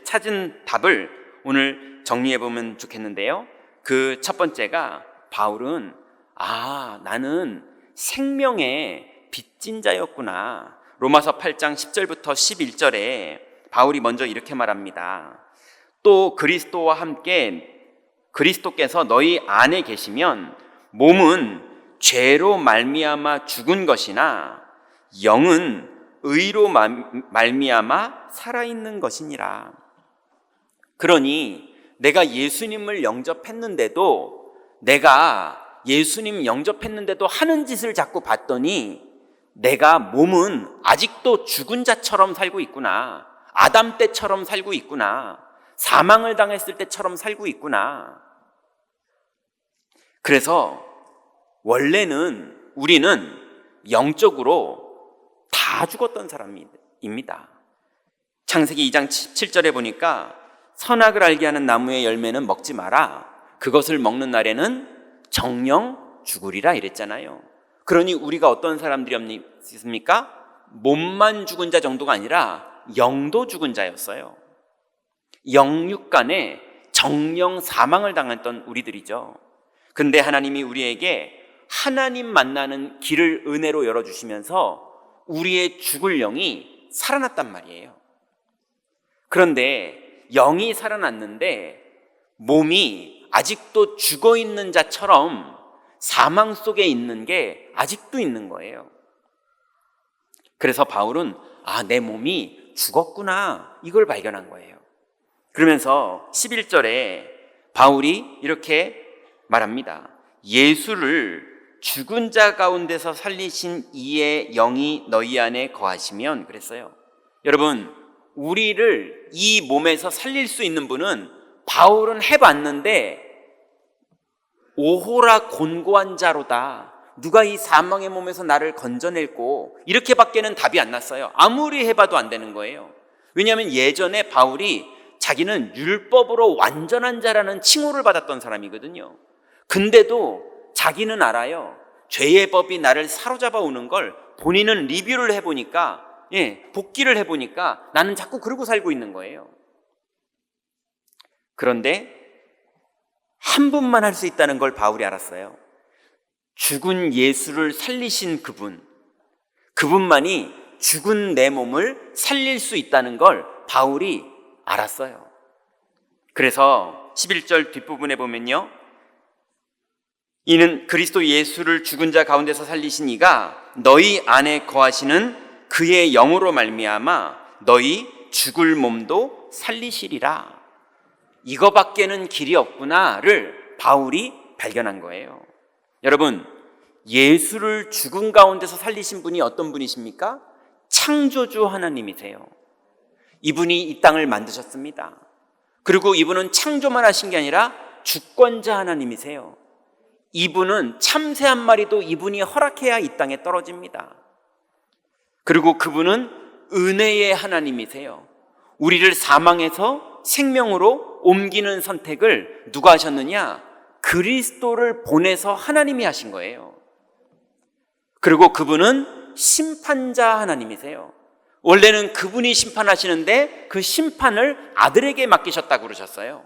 E: 찾은 답을 오늘 정리해 보면 좋겠는데요. 그 첫 번째가, 바울은 나는 생명의 빚진 자였구나. 로마서 8장 10절부터 11절에 바울이 먼저 이렇게 말합니다. 또 그리스도와 함께 그리스도께서 너희 안에 계시면 몸은 죄로 말미암아 죽은 것이나 영은 의로 말미암아 살아있는 것이니라. 그러니 내가 예수님을 영접했는데도, 하는 짓을 자꾸 봤더니 내가 몸은 아직도 죽은 자처럼 살고 있구나. 아담 때처럼 살고 있구나. 사망을 당했을 때처럼 살고 있구나. 그래서 원래는 우리는 영적으로 다 죽었던 사람입니다. 창세기 2장 7절에 보니까 선악을 알게 하는 나무의 열매는 먹지 마라. 그것을 먹는 날에는 정령 죽으리라 이랬잖아요. 그러니 우리가 어떤 사람들이었습니까? 몸만 죽은 자 정도가 아니라 영도 죽은 자였어요. 영육간에 정령 사망을 당했던 우리들이죠. 근데 하나님이 우리에게 하나님 만나는 길을 은혜로 열어주시면서 우리의 죽을 영이 살아났단 말이에요. 그런데 영이 살아났는데 몸이 아직도 죽어있는 자처럼 사망 속에 있는 게 아직도 있는 거예요. 그래서 바울은 내 몸이 죽었구나, 이걸 발견한 거예요. 그러면서 11절에 바울이 이렇게 말합니다. 예수를 죽은 자 가운데서 살리신 이의 영이 너희 안에 거하시면, 그랬어요. 여러분, 우리를 이 몸에서 살릴 수 있는 분은 바울은 해봤는데 오호라 곤고한 자로다. 누가 이 사망의 몸에서 나를 건져낼고, 이렇게밖에는 답이 안 났어요. 아무리 해봐도 안 되는 거예요. 왜냐하면 예전에 바울이 자기는 율법으로 완전한 자라는 칭호를 받았던 사람이거든요. 근데도 자기는 알아요. 죄의 법이 나를 사로잡아 오는 걸 본인은 리뷰를 해보니까, 복기를 해보니까 나는 자꾸 그러고 살고 있는 거예요. 그런데 한 분만 할 수 있다는 걸 바울이 알았어요. 죽은 예수를 살리신 그분만이 죽은 내 몸을 살릴 수 있다는 걸 바울이 알았어요. 그래서 11절 뒷부분에 보면요, 이는 그리스도 예수를 죽은 자 가운데서 살리신 이가 너희 안에 거하시는 그의 영으로 말미암아 너희 죽을 몸도 살리시리라. 이거밖에는 길이 없구나를 바울이 발견한 거예요. 여러분, 예수를 죽은 가운데서 살리신 분이 어떤 분이십니까? 창조주 하나님이세요. 이분이 이 땅을 만드셨습니다. 그리고 이분은 창조만 하신 게 아니라 주권자 하나님이세요. 이분은 참새 한 마리도 이분이 허락해야 이 땅에 떨어집니다. 그리고 그분은 은혜의 하나님이세요. 우리를 사망에서 생명으로 옮기는 선택을 누가 하셨느냐? 그리스도를 보내서 하나님이 하신 거예요. 그리고 그분은 심판자 하나님이세요. 원래는 그분이 심판하시는데 그 심판을 아들에게 맡기셨다고 그러셨어요.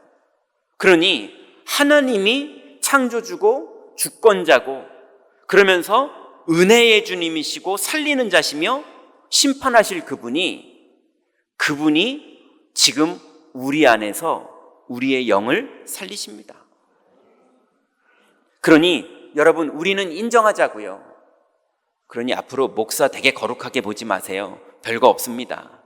E: 그러니 하나님이 창조주고 주권자고 그러면서 은혜의 주님이시고 살리는 자시며 심판하실 그분이 지금 우리 안에서 우리의 영을 살리십니다. 그러니 여러분, 우리는 인정하자고요. 그러니 앞으로 목사 되게 거룩하게 보지 마세요. 별거 없습니다.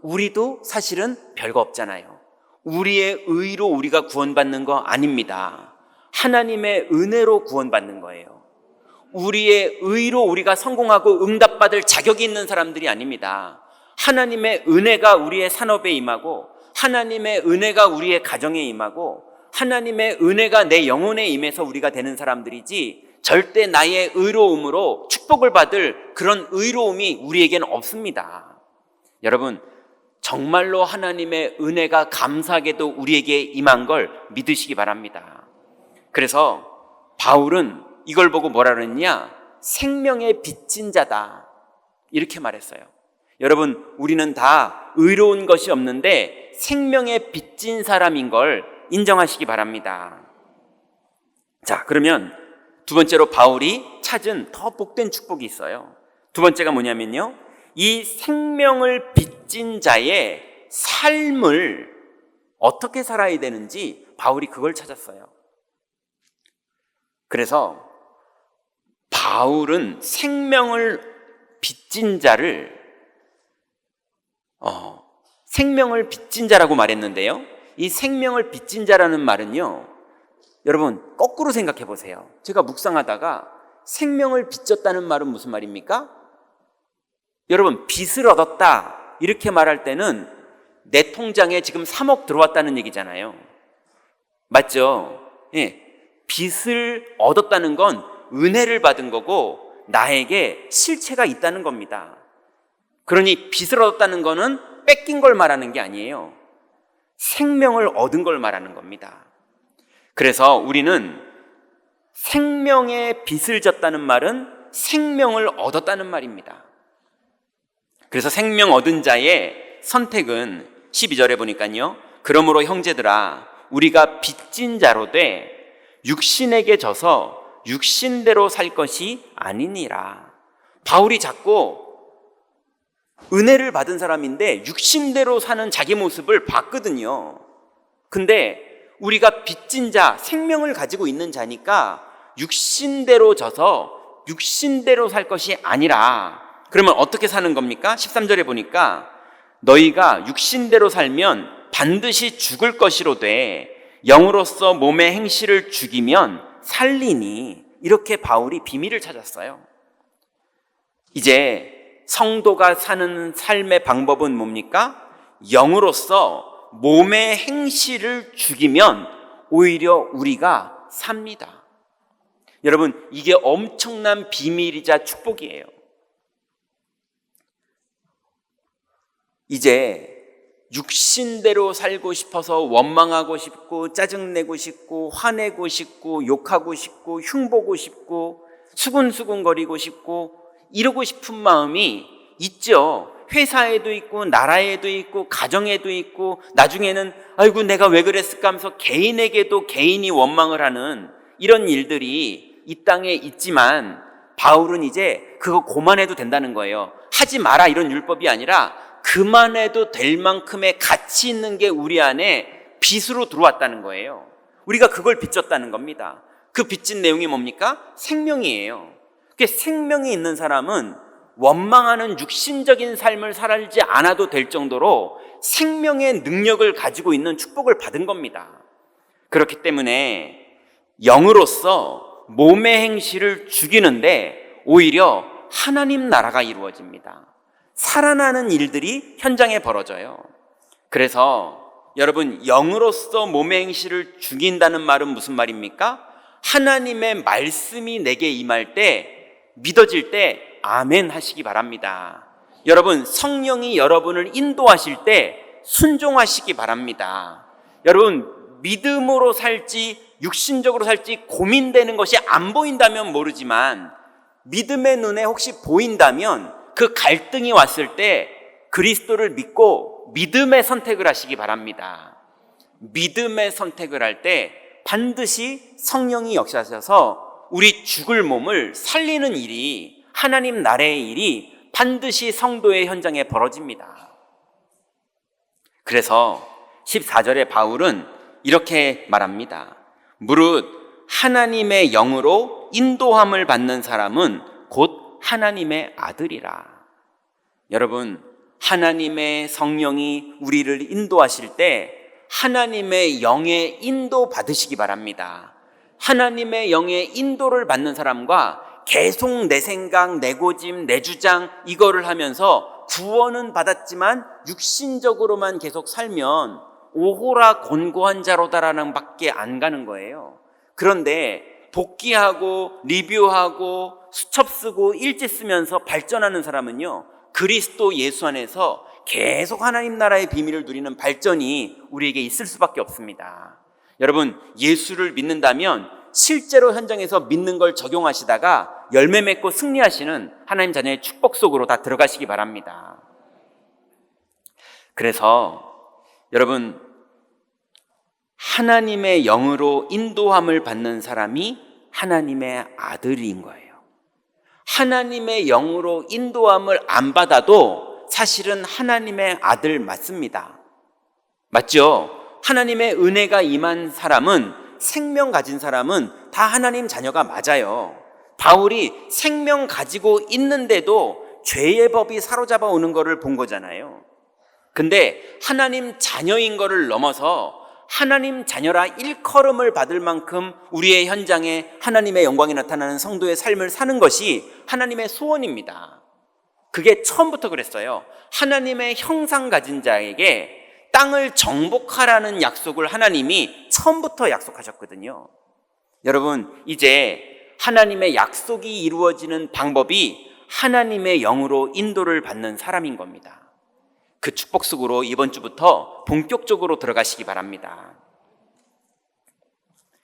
E: 우리도 사실은 별거 없잖아요. 우리의 의로 우리가 구원받는 거 아닙니다. 하나님의 은혜로 구원받는 거예요. 우리의 의로 우리가 성공하고 응답받을 자격이 있는 사람들이 아닙니다. 하나님의 은혜가 우리의 산업에 임하고, 하나님의 은혜가 우리의 가정에 임하고, 하나님의 은혜가 내 영혼에 임해서 우리가 되는 사람들이지, 절대 나의 의로움으로 축복을 받을 그런 의로움이 우리에게는 없습니다. 여러분, 정말로 하나님의 은혜가 감사하게도 우리에게 임한 걸 믿으시기 바랍니다. 그래서 바울은 이걸 보고 뭐라 그랬냐? 생명의 빚진 자다, 이렇게 말했어요. 여러분, 우리는 다 의로운 것이 없는데 생명의 빚진 사람인 걸 인정하시기 바랍니다. 자, 그러면 두 번째로 바울이 찾은 더 복된 축복이 있어요. 두 번째가 뭐냐면요, 이 생명을 빚진 자의 삶을 어떻게 살아야 되는지 바울이 그걸 찾았어요. 그래서 바울은 생명을 빚진 자를 생명을 빚진 자라고 말했는데요, 이 생명을 빚진 자라는 말은요, 여러분 거꾸로 생각해 보세요. 제가 묵상하다가 생명을 빚졌다는 말은 무슨 말입니까? 여러분, 빚을 얻었다 이렇게 말할 때는 내 통장에 지금 3억 들어왔다는 얘기잖아요. 맞죠? 빚을 얻었다는 건 은혜를 받은 거고 나에게 실체가 있다는 겁니다. 그러니 빚을 얻었다는 거는 뺏긴 걸 말하는 게 아니에요. 생명을 얻은 걸 말하는 겁니다. 그래서 우리는 생명의 빚을 졌다는 말은 생명을 얻었다는 말입니다. 그래서 생명 얻은 자의 선택은 12절에 보니까요, 그러므로 형제들아, 우리가 빚진 자로 돼 육신에게 져서 육신대로 살 것이 아니니라. 바울이 자꾸 은혜를 받은 사람인데 육신대로 사는 자기 모습을 봤거든요. 근데 우리가 빚진 자, 생명을 가지고 있는 자니까 육신대로 져서 육신대로 살 것이 아니라, 그러면 어떻게 사는 겁니까? 13절에 보니까 너희가 육신대로 살면 반드시 죽을 것이로되 영으로서 몸의 행실을 죽이면 살리니, 이렇게 바울이 비밀을 찾았어요. 이제 성도가 사는 삶의 방법은 뭡니까? 영으로서 몸의 행실을 죽이면 오히려 우리가 삽니다. 여러분, 이게 엄청난 비밀이자 축복이에요. 이제 육신대로 살고 싶어서 원망하고 싶고 짜증내고 싶고 화내고 싶고 욕하고 싶고 흉보고 싶고 수군수군거리고 싶고 이러고 싶은 마음이 있죠. 회사에도 있고 나라에도 있고 가정에도 있고, 나중에는 아이고 내가 왜 그랬을까 하면서 개인에게도 개인이 원망을 하는 이런 일들이 이 땅에 있지만, 바울은 이제 그거 그만해도 된다는 거예요. 하지 마라 이런 율법이 아니라 그만해도 될 만큼의 가치 있는 게 우리 안에 빚으로 들어왔다는 거예요. 우리가 그걸 빚졌다는 겁니다. 그 빚진 내용이 뭡니까? 생명이에요. 생명이 있는 사람은 원망하는 육신적인 삶을 살지 않아도 될 정도로 생명의 능력을 가지고 있는 축복을 받은 겁니다. 그렇기 때문에 영으로서 몸의 행실을 죽이는데 오히려 하나님 나라가 이루어집니다. 살아나는 일들이 현장에 벌어져요. 그래서 여러분, 영으로서 몸의 행실을 죽인다는 말은 무슨 말입니까? 하나님의 말씀이 내게 임할 때, 믿어질 때 아멘 하시기 바랍니다. 여러분, 성령이 여러분을 인도하실 때 순종하시기 바랍니다. 여러분, 믿음으로 살지 육신적으로 살지 고민되는 것이 안 보인다면 모르지만 믿음의 눈에 혹시 보인다면 그 갈등이 왔을 때 그리스도를 믿고 믿음의 선택을 하시기 바랍니다. 믿음의 선택을 할 때 반드시 성령이 역사하셔서 우리 죽을 몸을 살리는 일이, 하나님 나라의 일이 반드시 성도의 현장에 벌어집니다. 그래서 14절에 바울은 이렇게 말합니다. 무릇 하나님의 영으로 인도함을 받는 사람은 곧 하나님의 아들이라. 여러분, 하나님의 성령이 우리를 인도하실 때 하나님의 영의 인도 받으시기 바랍니다. 하나님의 영의 인도를 받는 사람과 계속 내 생각, 내 고집, 내 주장 이거를 하면서 구원은 받았지만 육신적으로만 계속 살면 오호라 곤고한 자로다라는 밖에 안 가는 거예요. 그런데 복기하고 리뷰하고 수첩 쓰고 일지 쓰면서 발전하는 사람은요, 그리스도 예수 안에서 계속 하나님 나라의 비밀을 누리는 발전이 우리에게 있을 수밖에 없습니다. 여러분, 예수를 믿는다면 실제로 현장에서 믿는 걸 적용하시다가 열매 맺고 승리하시는 하나님 자녀의 축복 속으로 다 들어가시기 바랍니다. 그래서 여러분, 하나님의 영으로 인도함을 받는 사람이 하나님의 아들인 거예요. 하나님의 영으로 인도함을 안 받아도 사실은 하나님의 아들 맞습니다. 맞죠? 하나님의 은혜가 임한 사람은, 생명 가진 사람은 다 하나님 자녀가 맞아요. 바울이 생명 가지고 있는데도 죄의 법이 사로잡아 오는 거를 본 거잖아요. 근데 하나님 자녀인 거를 넘어서 하나님 자녀라 일컬음을 받을 만큼 우리의 현장에 하나님의 영광이 나타나는 성도의 삶을 사는 것이 하나님의 소원입니다. 그게 처음부터 그랬어요. 하나님의 형상 가진 자에게 땅을 정복하라는 약속을 하나님이 처음부터 약속하셨거든요. 여러분, 이제 하나님의 약속이 이루어지는 방법이 하나님의 영으로 인도를 받는 사람인 겁니다. 그 축복 속으로 이번 주부터 본격적으로 들어가시기 바랍니다.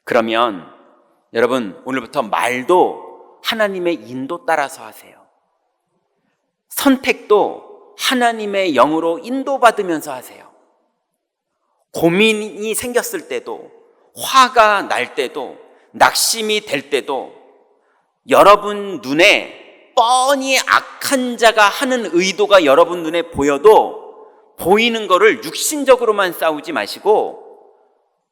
E: 그러면 여러분, 오늘부터 말도 하나님의 인도 따라서 하세요. 선택도 하나님의 영으로 인도받으면서 하세요. 고민이 생겼을 때도, 화가 날 때도, 낙심이 될 때도 여러분 눈에 뻔히 악한 자가 하는 의도가 여러분 눈에 보여도 보이는 거를 육신적으로만 싸우지 마시고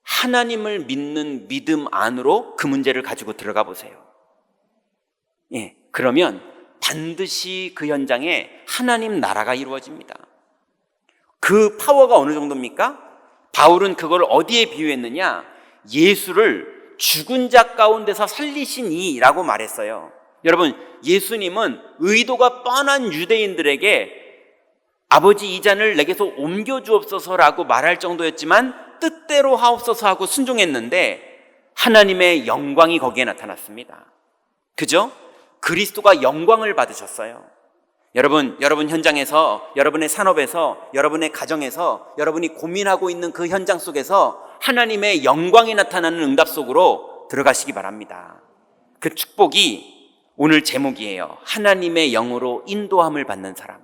E: 하나님을 믿는 믿음 안으로 그 문제를 가지고 들어가 보세요. 예, 그러면 반드시 그 현장에 하나님 나라가 이루어집니다. 그 파워가 어느 정도입니까? 바울은 그걸 어디에 비유했느냐? 예수를 죽은 자 가운데서 살리신 이라고 말했어요. 여러분, 예수님은 의도가 뻔한 유대인들에게 아버지 이 잔을 내게서 옮겨주옵소서라고 말할 정도였지만 뜻대로 하옵소서 하고 순종했는데 하나님의 영광이 거기에 나타났습니다. 그죠? 그리스도가 영광을 받으셨어요. 여러분 현장에서, 여러분의 산업에서, 여러분의 가정에서, 여러분이 고민하고 있는 그 현장 속에서 하나님의 영광이 나타나는 응답 속으로 들어가시기 바랍니다. 그 축복이 오늘 제목이에요. 하나님의 영으로 인도함을 받는 사람.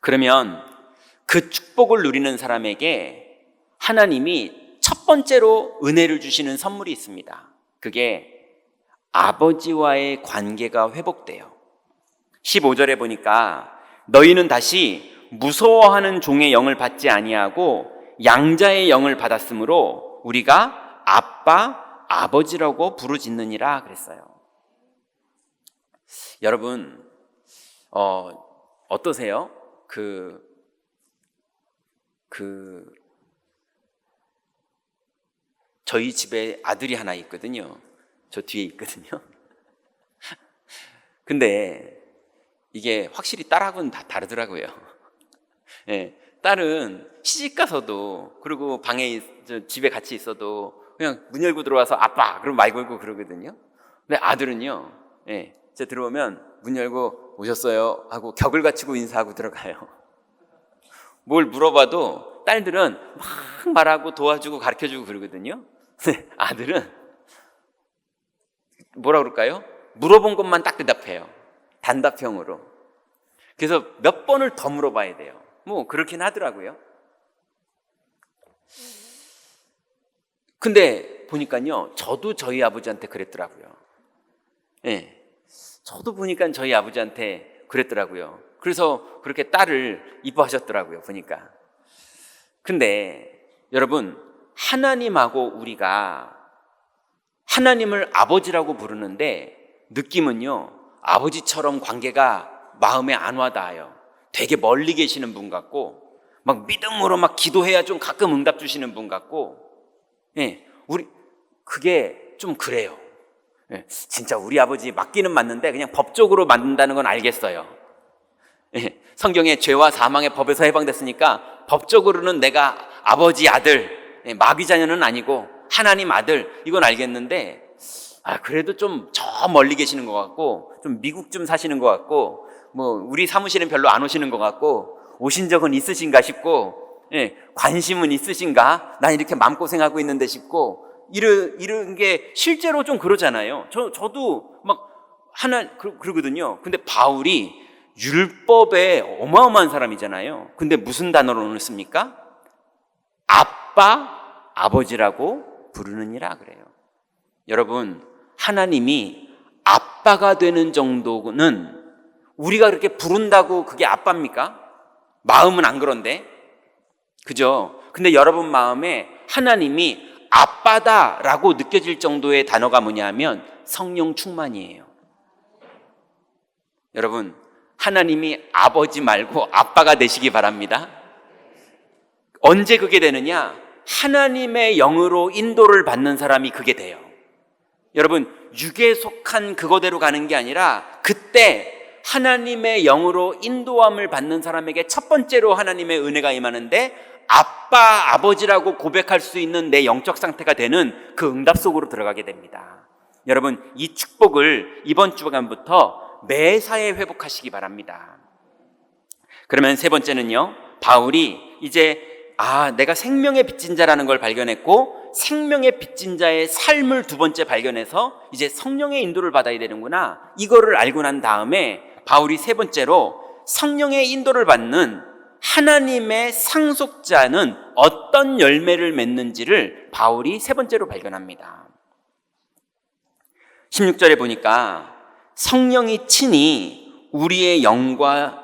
E: 그러면 그 축복을 누리는 사람에게 하나님이 첫 번째로 은혜를 주시는 선물이 있습니다. 그게 아버지와의 관계가 회복돼요. 15절에 보니까 너희는 다시 무서워하는 종의 영을 받지 아니하고 양자의 영을 받았으므로 우리가 아빠, 아버지라고 부르짖느니라 그랬어요. 여러분, 어떠세요? 저희 집에 아들이 하나 있거든요. 저 뒤에 있거든요. 근데 이게 확실히 딸하고는 다 다르더라고요. 예, 딸은 시집 가서도, 그리고 집에 같이 있어도 그냥 문 열고 들어와서 아빠 그럼 말 걸고 그러거든요. 근데 아들은요, 제가 들어오면 문 열고 오셨어요 하고 격을 갖추고 인사하고 들어가요. 뭘 물어봐도 딸들은 막 말하고 도와주고 가르쳐주고 그러거든요. 근데 아들은 뭐라 그럴까요? 물어본 것만 딱 대답해요. 단답형으로. 그래서 몇 번을 더 물어봐야 돼요. 뭐 그렇긴 하더라고요. 근데 보니까요, 저도 저희 아버지한테 그랬더라고요. 저도 보니까 저희 아버지한테 그랬더라고요. 그래서 그렇게 딸을 이뻐하셨더라고요, 보니까. 근데 여러분, 하나님하고 우리가 하나님을 아버지라고 부르는데 느낌은요, 아버지처럼 관계가 마음에 안 와닿아요. 되게 멀리 계시는 분 같고, 막 믿음으로 막 기도해야 좀 가끔 응답 주시는 분 같고, 우리 그게 좀 그래요. 진짜 우리 아버지 맞기는 맞는데 그냥 법적으로 만든다는 건 알겠어요. 성경에 죄와 사망의 법에서 해방됐으니까 법적으로는 내가 아버지 아들, 마귀 자녀는 아니고 하나님 아들, 이건 알겠는데 그래도 좀 저 멀리 계시는 것 같고, 좀 미국 좀 사시는 것 같고, 뭐 우리 사무실은 별로 안 오시는 것 같고, 오신 적은 있으신가 싶고, 관심은 있으신가? 난 이렇게 마음고생하고 있는데 싶고, 이런 게 실제로 좀 그러잖아요. 저도 막 그러거든요. 근데 바울이 율법에 어마어마한 사람이잖아요. 근데 무슨 단어로 씁니까? 아빠, 아버지라고 부르느니라 그래요. 여러분, 하나님이 아빠가 되는 정도는 우리가 그렇게 부른다고 그게 아빠입니까? 마음은 안 그런데. 그죠? 근데 여러분 마음에 하나님이 아빠다라고 느껴질 정도의 단어가 뭐냐면 성령 충만이에요. 여러분, 하나님이 아버지 말고 아빠가 되시기 바랍니다. 언제 그게 되느냐? 하나님의 영으로 인도를 받는 사람이 그게 돼요. 여러분, 육에 속한 그거대로 가는 게 아니라 그때 하나님의 영으로 인도함을 받는 사람에게 첫 번째로 하나님의 은혜가 임하는데, 아빠, 아버지라고 고백할 수 있는 내 영적 상태가 되는 그 응답 속으로 들어가게 됩니다. 여러분, 이 축복을 이번 주간부터 매사에 회복하시기 바랍니다. 그러면 세 번째는요, 바울이 이제 내가 생명의 빚진 자라는 걸 발견했고, 생명의 빚진 자의 삶을 두 번째 발견해서 이제 성령의 인도를 받아야 되는구나, 이거를 알고 난 다음에 바울이 세 번째로 성령의 인도를 받는 하나님의 상속자는 어떤 열매를 맺는지를 바울이 세 번째로 발견합니다. 16절에 보니까 성령이 친히 우리의 영과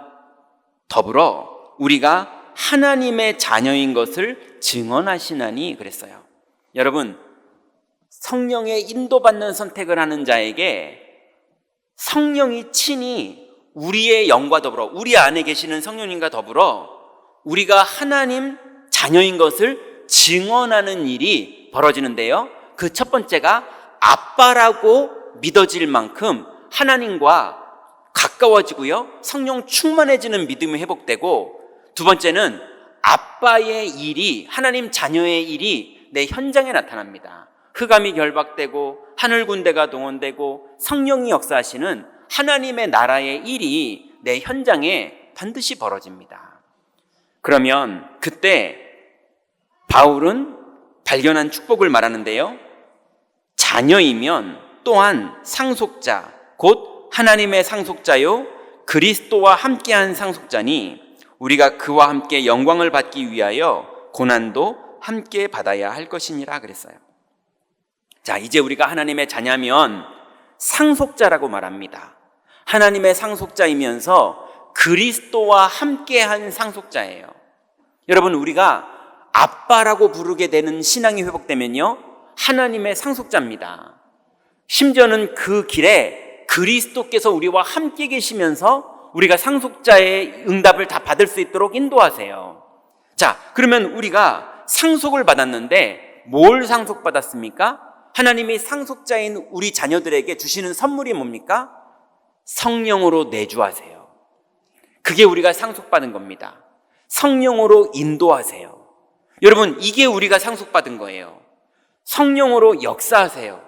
E: 더불어 우리가 하나님의 자녀인 것을 증언하시나니 그랬어요. 여러분, 성령의 인도받는 선택을 하는 자에게 성령이 친히 우리의 영과 더불어, 우리 안에 계시는 성령님과 더불어 우리가 하나님 자녀인 것을 증언하는 일이 벌어지는데요, 그 첫 번째가 아빠라고 믿어질 만큼 하나님과 가까워지고요, 성령 충만해지는 믿음이 회복되고, 두 번째는 아빠의 일이, 하나님 자녀의 일이 내 현장에 나타납니다. 흑암이 결박되고 하늘 군대가 동원되고 성령이 역사하시는 하나님의 나라의 일이 내 현장에 반드시 벌어집니다. 그러면 그때 바울은 발견한 축복을 말하는데요, 자녀이면 또한 상속자, 곧 하나님의 상속자요 그리스도와 함께한 상속자니 우리가 그와 함께 영광을 받기 위하여 고난도 함께 받아야 할 것이니라 그랬어요. 자, 이제 우리가 하나님의 자녀면 상속자라고 말합니다. 하나님의 상속자이면서 그리스도와 함께한 상속자예요. 여러분, 우리가 아빠라고 부르게 되는 신앙이 회복되면요, 하나님의 상속자입니다. 심지어는 그 길에 그리스도께서 우리와 함께 계시면서 우리가 상속자의 응답을 다 받을 수 있도록 인도하세요. 자, 그러면 우리가 상속을 받았는데 뭘 상속받았습니까? 하나님이 상속자인 우리 자녀들에게 주시는 선물이 뭡니까? 성령으로 내주하세요. 그게 우리가 상속받은 겁니다. 성령으로 인도하세요. 여러분, 이게 우리가 상속받은 거예요. 성령으로 역사하세요.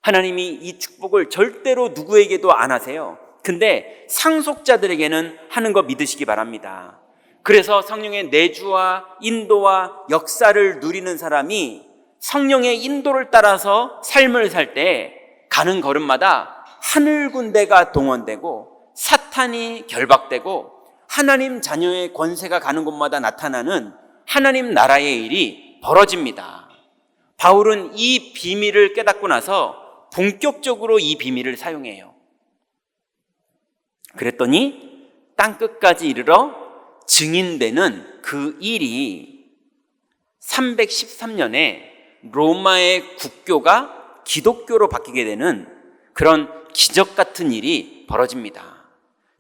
E: 하나님이 이 축복을 절대로 누구에게도 안 하세요. 근데 상속자들에게는 하는 거 믿으시기 바랍니다. 그래서 성령의 내주와 인도와 역사를 누리는 사람이 성령의 인도를 따라서 삶을 살 때 가는 걸음마다 하늘 군대가 동원되고 사탄이 결박되고 하나님 자녀의 권세가 가는 곳마다 나타나는 하나님 나라의 일이 벌어집니다. 바울은 이 비밀을 깨닫고 나서 본격적으로 이 비밀을 사용해요. 그랬더니 땅끝까지 이르러 증인되는 그 일이 313년에 로마의 국교가 기독교로 바뀌게 되는 그런 기적 같은 일이 벌어집니다.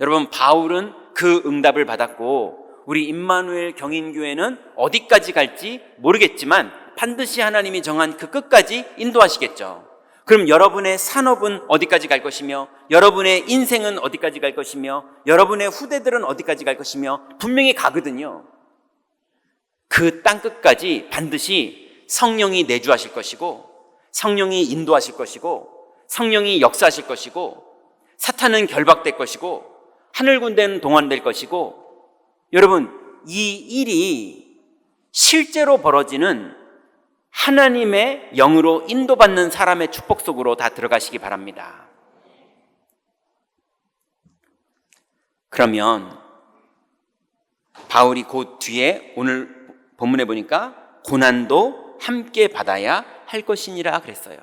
E: 여러분, 바울은 그 응답을 받았고 우리 임마누엘 경인교회는 어디까지 갈지 모르겠지만 반드시 하나님이 정한 그 끝까지 인도하시겠죠. 그럼 여러분의 산업은 어디까지 갈 것이며 여러분의 인생은 어디까지 갈 것이며 여러분의 후대들은 어디까지 갈 것이며 분명히 가거든요. 그 땅끝까지 반드시 성령이 내주하실 것이고 성령이 인도하실 것이고 성령이 역사하실 것이고 사탄은 결박될 것이고 하늘 군대는 동원될 것이고 여러분, 이 일이 실제로 벌어지는 하나님의 영으로 인도받는 사람의 축복 속으로 다 들어가시기 바랍니다. 그러면 바울이 그 뒤에 오늘 본문에 보니까 고난도 함께 받아야 할 것이니라 그랬어요.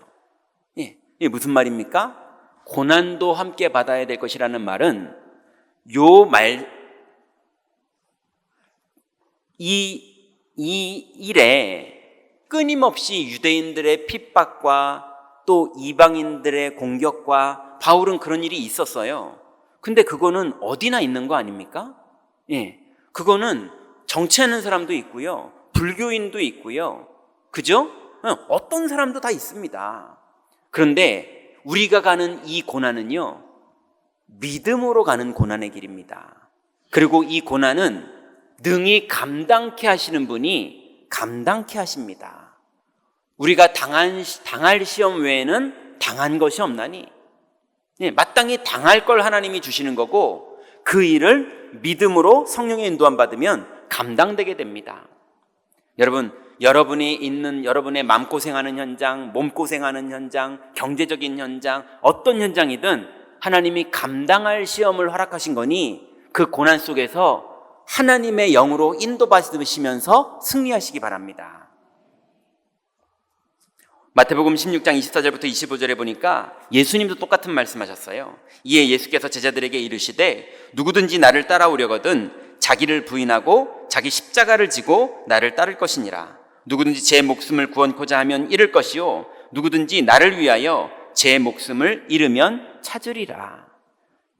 E: 이게 무슨 말입니까? 고난도 함께 받아야 될 것이라는 말은 이 일에 끊임없이 유대인들의 핍박과 또 이방인들의 공격과 바울은 그런 일이 있었어요. 근데 그거는 어디나 있는 거 아닙니까? 그거는 정치하는 사람도 있고요. 불교인도 있고요. 그죠? 어떤 사람도 다 있습니다. 그런데 우리가 가는 이 고난은요, 믿음으로 가는 고난의 길입니다. 그리고 이 고난은 능히 감당케 하시는 분이 감당케 하십니다. 우리가 당할 시험 외에는 당한 것이 없나니, 마땅히 당할 걸 하나님이 주시는 거고 그 일을 믿음으로 성령의 인도함 받으면 감당되게 됩니다. 여러분, 여러분이 있는 여러분의 마음고생하는 현장, 몸고생하는 현장, 경제적인 현장, 어떤 현장이든 하나님이 감당할 시험을 허락하신 거니 그 고난 속에서 하나님의 영으로 인도받으시면서 승리하시기 바랍니다. 마태복음 16장 24절부터 25절에 보니까 예수님도 똑같은 말씀하셨어요. 이에 예수께서 제자들에게 이르시되 누구든지 나를 따라오려거든 자기를 부인하고 자기 십자가를 지고 나를 따를 것이니라. 누구든지 제 목숨을 구원코자 하면 잃을 것이요 누구든지 나를 위하여 제 목숨을 잃으면 찾으리라.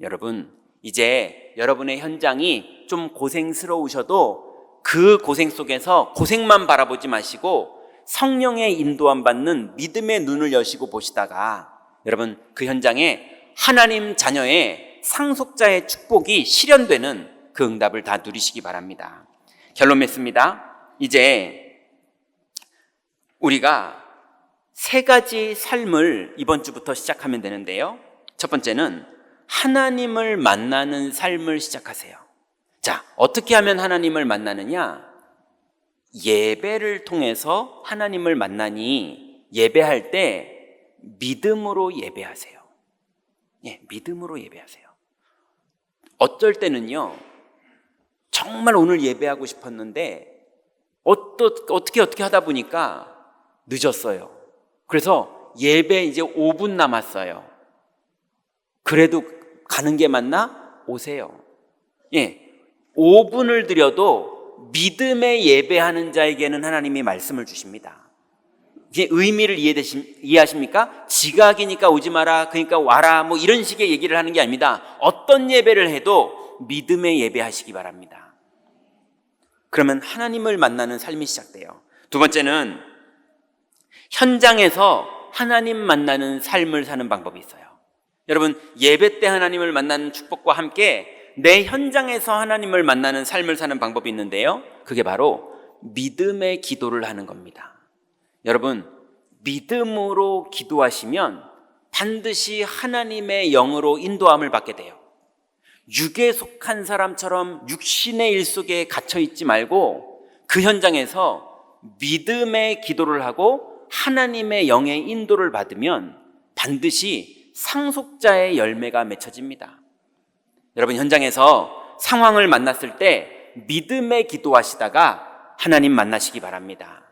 E: 여러분, 이제 여러분의 현장이 좀 고생스러우셔도 그 고생 속에서 고생만 바라보지 마시고 성령의 인도함 받는 믿음의 눈을 여시고 보시다가 여러분, 그 현장에 하나님 자녀의 상속자의 축복이 실현되는 그 응답을 다 누리시기 바랍니다. 결론 맺습니다. 이제 우리가 세 가지 삶을 이번 주부터 시작하면 되는데요. 첫 번째는 하나님을 만나는 삶을 시작하세요. 자, 어떻게 하면 하나님을 만나느냐? 예배를 통해서 하나님을 만나니 예배할 때 믿음으로 예배하세요. 믿음으로 예배하세요. 어쩔 때는요, 정말 오늘 예배하고 싶었는데 어떻게 하다 보니까 늦었어요. 그래서 예배 이제 5분 남았어요. 그래도 가는 게 맞나? 오세요. 5분을 드려도 믿음의 예배하는 자에게는 하나님이 말씀을 주십니다. 이게 의미를 이해하십니까? 지각이니까 오지 마라, 그러니까 와라, 뭐 이런 식의 얘기를 하는 게 아닙니다. 어떤 예배를 해도 믿음의 예배하시기 바랍니다. 그러면 하나님을 만나는 삶이 시작돼요. 두 번째는 현장에서 하나님 만나는 삶을 사는 방법이 있어요. 여러분, 예배 때 하나님을 만나는 축복과 함께 내 현장에서 하나님을 만나는 삶을 사는 방법이 있는데요. 그게 바로 믿음의 기도를 하는 겁니다. 여러분, 믿음으로 기도하시면 반드시 하나님의 영으로 인도함을 받게 돼요. 육에 속한 사람처럼 육신의 일 속에 갇혀 있지 말고 그 현장에서 믿음의 기도를 하고 하나님의 영의 인도를 받으면 반드시 상속자의 열매가 맺혀집니다. 여러분, 현장에서 상황을 만났을 때 믿음의 기도하시다가 하나님 만나시기 바랍니다.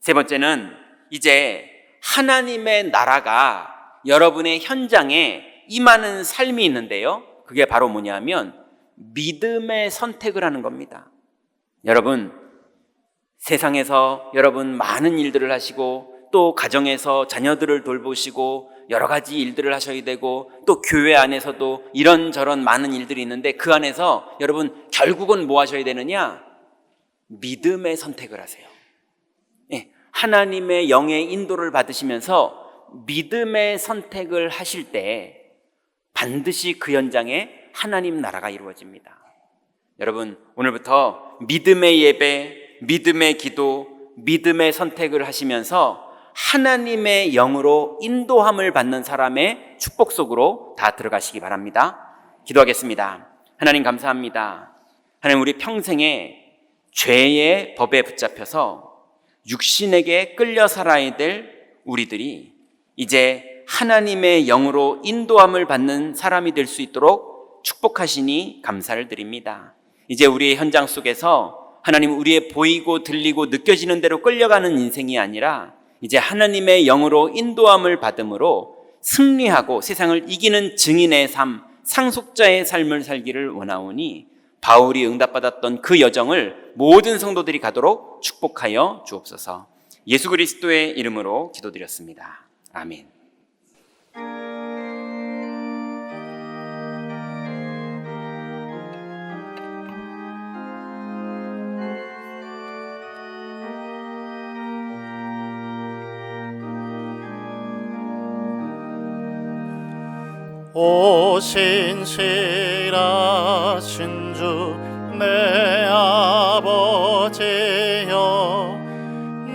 E: 세 번째는 이제 하나님의 나라가 여러분의 현장에 임하는 삶이 있는데요, 그게 바로 뭐냐면 믿음의 선택을 하는 겁니다. 여러분, 세상에서 여러분 많은 일들을 하시고 또 가정에서 자녀들을 돌보시고 여러 가지 일들을 하셔야 되고 또 교회 안에서도 이런저런 많은 일들이 있는데 그 안에서 여러분 결국은 뭐 하셔야 되느냐? 믿음의 선택을 하세요. 하나님의 영의 인도를 받으시면서 믿음의 선택을 하실 때 반드시 그 현장에 하나님 나라가 이루어집니다. 여러분, 오늘부터 믿음의 예배, 믿음의 기도, 믿음의 선택을 하시면서 하나님의 영으로 인도함을 받는 사람의 축복 속으로 다 들어가시기 바랍니다. 기도하겠습니다. 하나님 감사합니다. 하나님, 우리 평생에 죄의 법에 붙잡혀서 육신에게 끌려 살아야 될 우리들이 이제 하나님의 영으로 인도함을 받는 사람이 될 수 있도록 축복하시니 감사를 드립니다. 이제 우리의 현장 속에서 하나님, 우리의 보이고 들리고 느껴지는 대로 끌려가는 인생이 아니라 이제 하나님의 영으로 인도함을 받음으로 승리하고 세상을 이기는 증인의 삶, 상속자의 삶을 살기를 원하오니 바울이 응답받았던 그 여정을 모든 성도들이 가도록 축복하여 주옵소서. 예수 그리스도의 이름으로 기도드렸습니다. 아멘.
B: 오 신실하신 주 내 아버지여,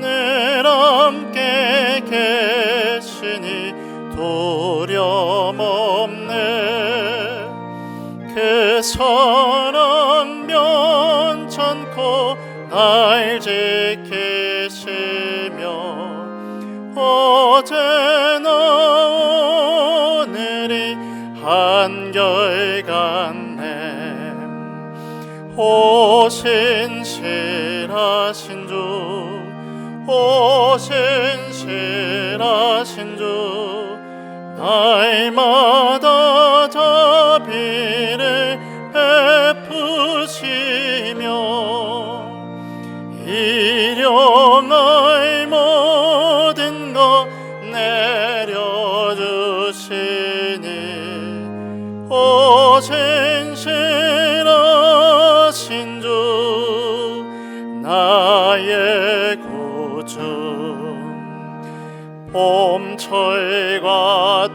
B: 늘 함께 계시니 두려움 없네. 그 사랑 면찮고 날 지키시며 어제나 오늘이 한결같네. 오 신실하신 주, 오 신실하신 주, 날마다 자비를 베푸시며 일용할 모든 것 내려주시니 오 신실하신 주, 나의 구주. 봄철과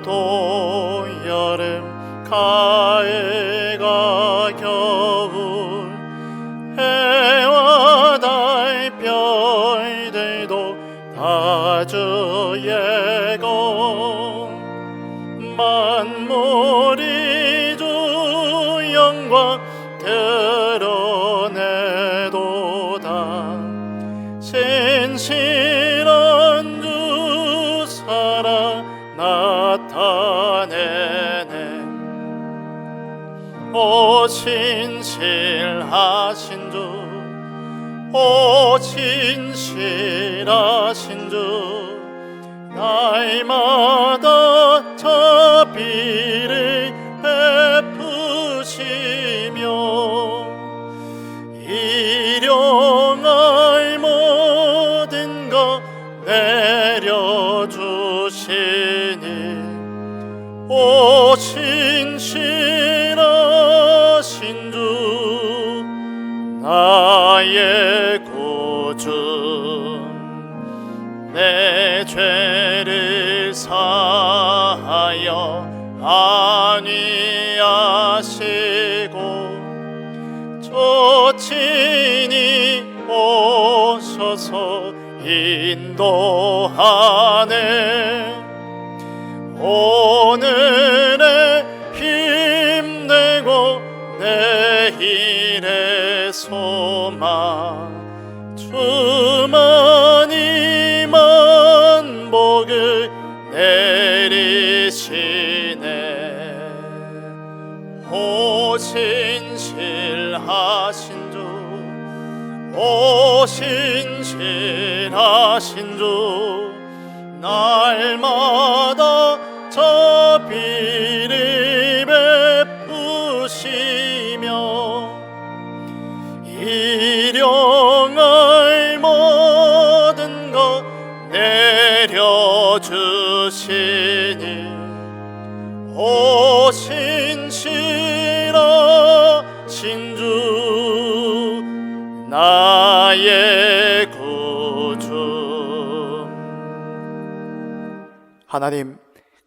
B: 또 여름, 가을과 겨울, 해와 달 별들도 다 주의 것. 만물이 주 영광 드러내도다. 신실한 주 사랑 나타내네. 오 신실하신 주, 오 신실하신 주, 날마다 자비를 베푸시며 일용할 모든 것 내려주시니 오 신실하신 주, 나의 구주. 내 죄를 사하여 안위하시고 저 친히 오셔서 인도하네. 오늘의 힘내고 내일의 소망 주만이 만복을 내리시네. 오신실하신 주 오신실하신 주 날마다 자비를 베푸시며 일용할 모든 것 내려주시니 오신실하신 주 나의 구주. 하나님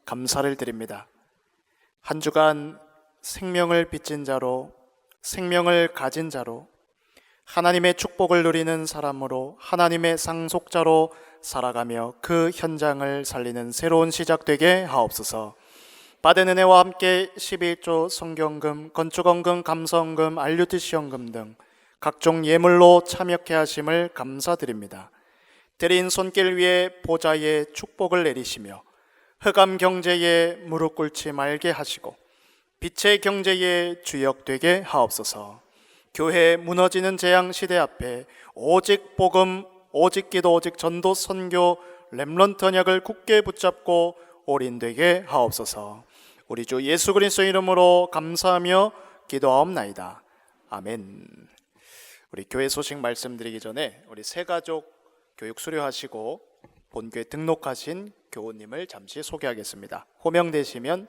B: 감사를 드립니다. 한 주간 생명을 빚진 자로, 생명을 가진 자로, 하나님의 축복을 누리는 사람으로, 하나님의 상속자로 살아가며 그 현장을 살리는 새로운 시작 되게 하옵소서. 받은 은혜와 함께 11조 성경금, 건축원금, 감사원금, RUTC원금 등 각종 예물로 참여케 하심을 감사드립니다. 드린 손길 위에 보좌의 축복을 내리시며 흑암 경제에 무릎 꿇지 말게 하시고 빛의 경제에 주역되게 하옵소서. 교회 무너지는 재앙 시대 앞에 오직 복음, 오직 기도, 오직 전도, 선교, 렘넌트 언약을 굳게 붙잡고 올인되게 하옵소서. 우리 주 예수 그리스도 이름으로 감사하며 기도하옵나이다. 아멘. 우리 교회 소식 말씀드리기 전에 우리 새가족 교육 수료하시고 본교에 등록하신 교우님을 잠시 소개하겠습니다. 호명되시면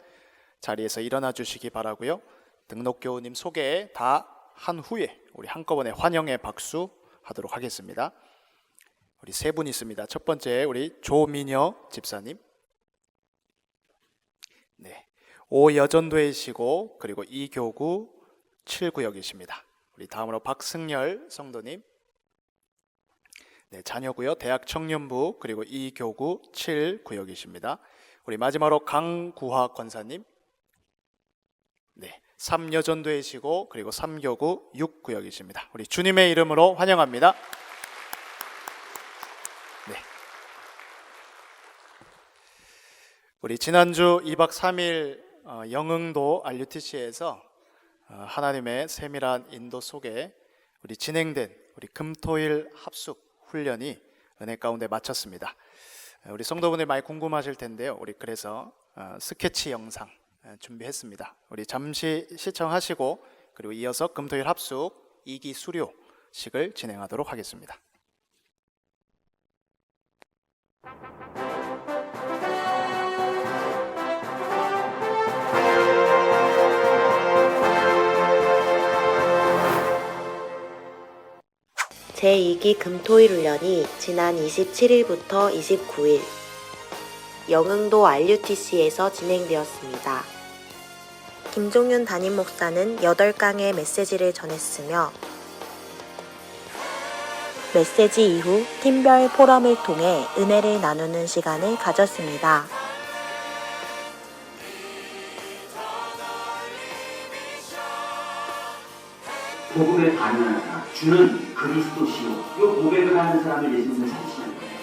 B: 자리에서 일어나 주시기 바라고요. 등록 교우님 소개 다 한 후에 우리 한꺼번에 환영의 박수 하도록 하겠습니다. 우리 세 분 있습니다. 첫 번째 우리 조민여 집사님, 네, 오여전도이시고 그리고 이교구 7구역이십니다. 우리 다음으로 박승열 성도님, 네, 자녀고요. 대학 청년부 그리고 이교구 7구역이십니다. 우리 마지막으로 강구화 권사님, 네, 3여전도이시고 그리고 3교구 6구역이십니다. 우리 주님의 이름으로 환영합니다. 네. 우리 지난주 2박 3일 영흥도 RUTC에서 하나님의 세밀한 인도 속에 우리 진행된 우리 금토일 합숙 훈련이 은혜 가운데 마쳤습니다. 우리 성도분들 많이 궁금하실 텐데요. 우리 그래서 스케치 영상 준비했습니다. 우리 잠시 시청하시고 그리고 이어서 금토일 합숙 2기 수료식을 진행하도록 하겠습니다.
F: 제2기 금토일 훈련이 지난 27일부터 29일 영흥도 RUTC에서 진행되었습니다. 김종윤 담임 목사는 8강의 메시지를 전했으며 메시지 이후 팀별 포럼을 통해 은혜를 나누는 시간을 가졌습니다.
G: 복음의 반응하사 주는 그리스도시요. 이 고백을 하는 사람을 예수님은 찾으시는 거예요.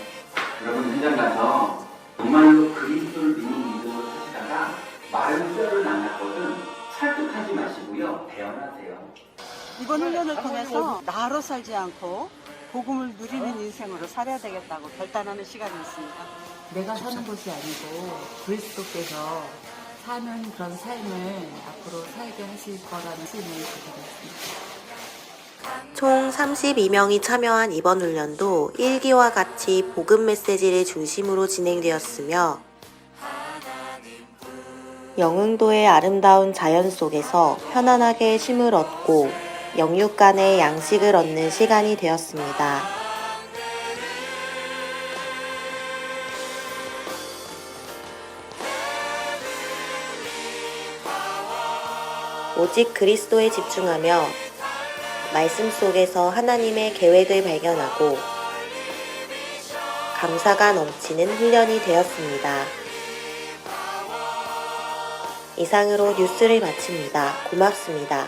G: 여러분 현장 가서 정말로 그리스도를 믿는 믿음으로 사시다가 마른 뼈를 만났거든 설득하지 마시고요. 대언하세요.
H: 이번 훈련을 통해서 나로 살지 않고 복음을 누리는 인생으로 살아야 되겠다고 결단하는 시간이었습니다.
I: 내가 사는 것이 아니고 그리스도께서 사는 그런 삶을 앞으로 살게 하실 거라는 힘을 갖게 되었습니다.
F: 총 32명이 참여한 이번 훈련도 1기와 같이 복음 메시지를 중심으로 진행되었으며 영흥도의 아름다운 자연 속에서 편안하게 쉼을 얻고 영육 간의 양식을 얻는 시간이 되었습니다. 오직 그리스도에 집중하며 말씀 속에서 하나님의 계획을 발견하고 감사가 넘치는 훈련이 되었습니다. 이상으로 뉴스를 마칩니다. 고맙습니다.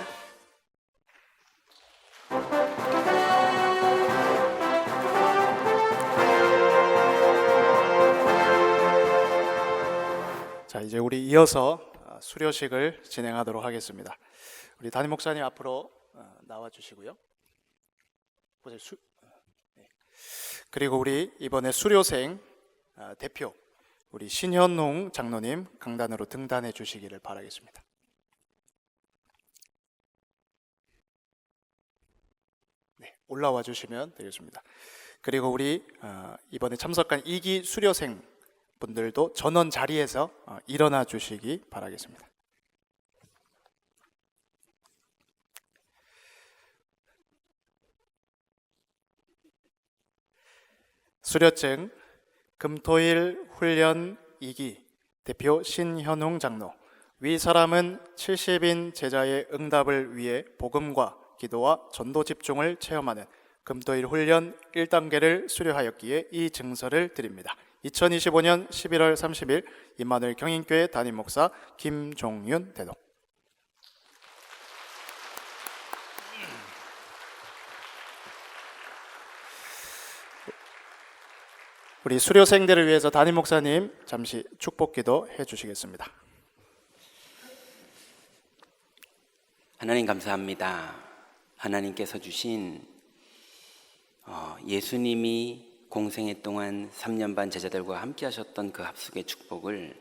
B: 자, 이제 우리 이어서 수료식을 진행하도록 하겠습니다. 우리 담임 목사님 앞으로 나와 주시고요. 그리고 우리 이번에 수료생 대표 우리 신현웅 장로님 강단으로 등단해 주시기를 바라겠습니다. 네, 올라와 주시면 되겠습니다. 그리고 우리 이번에 참석한 2기 수료생 분들도 전원 자리에서 일어나 주시기 바라겠습니다. 수료증 금토일 훈련 2기 대표 신현웅 장로. 위 사람은 70인 제자의 응답을 위해 복음과 기도와 전도 집중을 체험하는 금토일 훈련 1단계를 수료하였기에 이 증서를 드립니다. 2025년 11월 30일 임마누엘 경인교회 담임 목사 김종윤 대독. 우리 수료생들을 위해서 담임 목사님 잠시 축복기도 해주시겠습니다.
E: 하나님 감사합니다. 하나님께서 주신 예수님이 공생애 동안 3년 반 제자들과 함께 하셨던 그 합숙의 축복을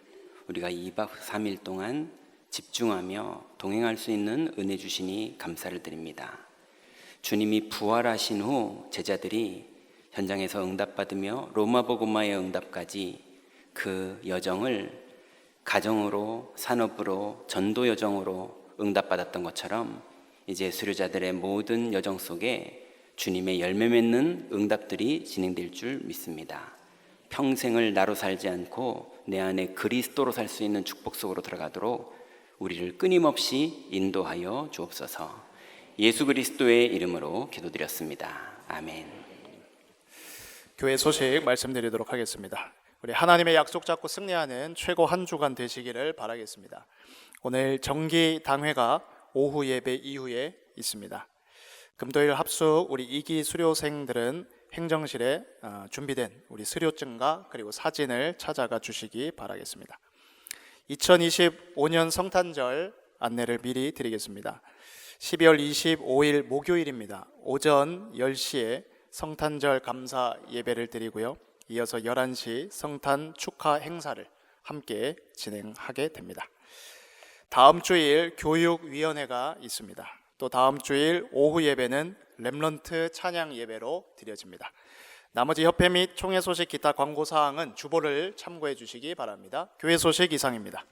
E: 우리가 2박 3일 동안 집중하며 동행할 수 있는 은혜 주시니 감사를 드립니다. 주님이 부활하신 후 제자들이 현장에서 응답받으며 로마복음화의 응답까지 그 여정을 가정으로, 산업으로, 전도 여정으로 응답받았던 것처럼 이제 수료자들의 모든 여정 속에 주님의 열매 맺는 응답들이 진행될 줄 믿습니다. 평생을 나로 살지 않고 내 안에 그리스도로 살 수 있는 축복 속으로 들어가도록 우리를 끊임없이 인도하여 주옵소서. 예수 그리스도의 이름으로 기도드렸습니다. 아멘.
B: 교회 소식 말씀드리도록 하겠습니다. 우리 하나님의 약속 잡고 승리하는 최고 한 주간 되시기를 바라겠습니다. 오늘 정기 당회가 오후 예배 이후에 있습니다. 금토일 합숙 우리 2기 수료생들은 행정실에 준비된 우리 수료증과 그리고 사진을 찾아가 주시기 바라겠습니다. 2025년 성탄절 안내를 미리 드리겠습니다. 12월 25일 목요일입니다. 오전 10시에 성탄절 감사 예배를 드리고요. 이어서 11시 성탄 축하 행사를 함께 진행하게 됩니다. 다음 주일 교육위원회가 있습니다. 또 다음 주일 오후 예배는 렘넌트 찬양 예배로 드려집니다. 나머지 협회 및 총회 소식 기타 광고 사항은 주보를 참고해 주시기 바랍니다. 교회 소식 이상입니다.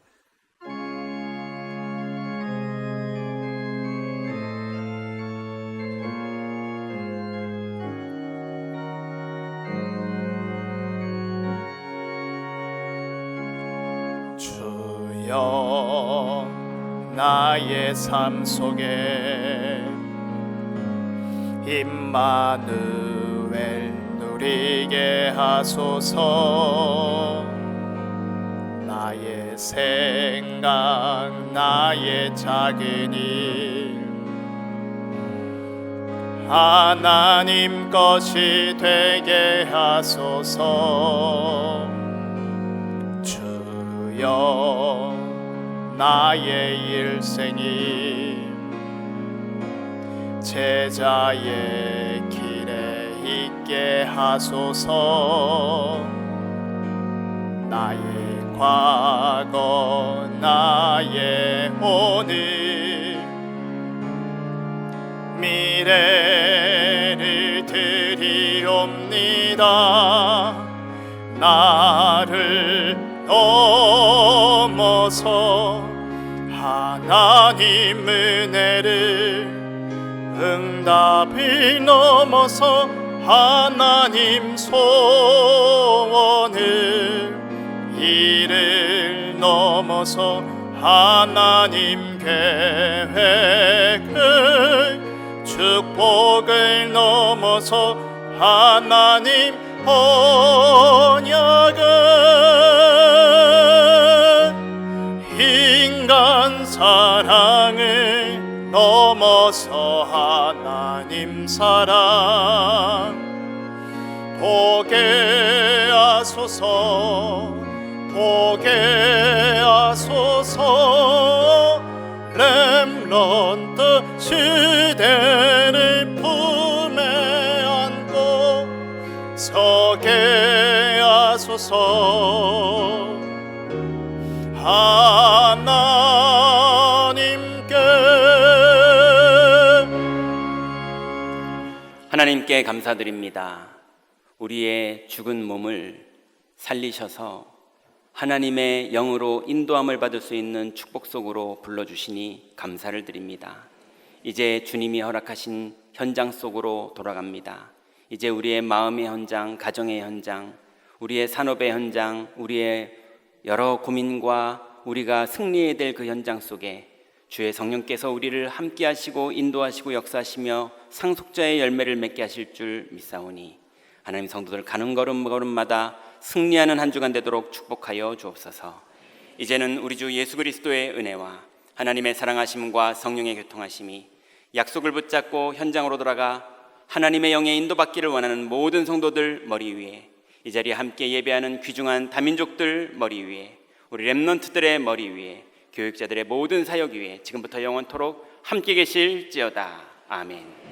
B: 주여 나의 삶 속에 임마누엘 누리게 하소서. 나의 생각 나의 작은 일 하나님 것이 되게 하소서. 주여 나의 일생이 제자의 길에 있게 하소서. 나의 과거 나의 오늘 미래를 드리옵니다. 나를 넘어서 하나님 은혜를 응답을 넘어서 하나님 소원을 이를 넘어서 하나님 계획을 축복을 넘어서 하나님 언약은 인간 사랑을 넘어서 하나님 사랑 보게 하소서 보게 하소서 렘넌트 시대를 품에 안고 서게 하소서
E: 하나님께 감사드립니다. 우리의 죽은 몸을 살리셔서 하나님의 영으로 인도함을 받을 수 있는 축복 속으로 불러주시니 감사를 드립니다. 이제 주님이 허락하신 현장 속으로 돌아갑니다. 이제 우리의 마음의 현장, 가정의 현장, 우리의 산업의 현장, 우리의 여러 고민과 우리가 승리해야 될 그 현장 속에 주의 성령께서 우리를 함께 하시고 인도하시고 역사하시며 상속자의 열매를 맺게 하실 줄 믿사오니 하나님 성도들 가는 걸음걸음마다 승리하는 한 주간 되도록 축복하여 주옵소서. 이제는 우리 주 예수 그리스도의 은혜와 하나님의 사랑하심과 성령의 교통하심이 약속을 붙잡고 현장으로 돌아가 하나님의 영에 인도받기를 원하는 모든 성도들 머리 위에, 이 자리에 함께 예배하는 귀중한 다민족들 머리 위에, 우리 렘넌트들의 머리 위에, 교육자들의 모든 사역 위에 지금부터 영원토록 함께 계실지어다. 아멘.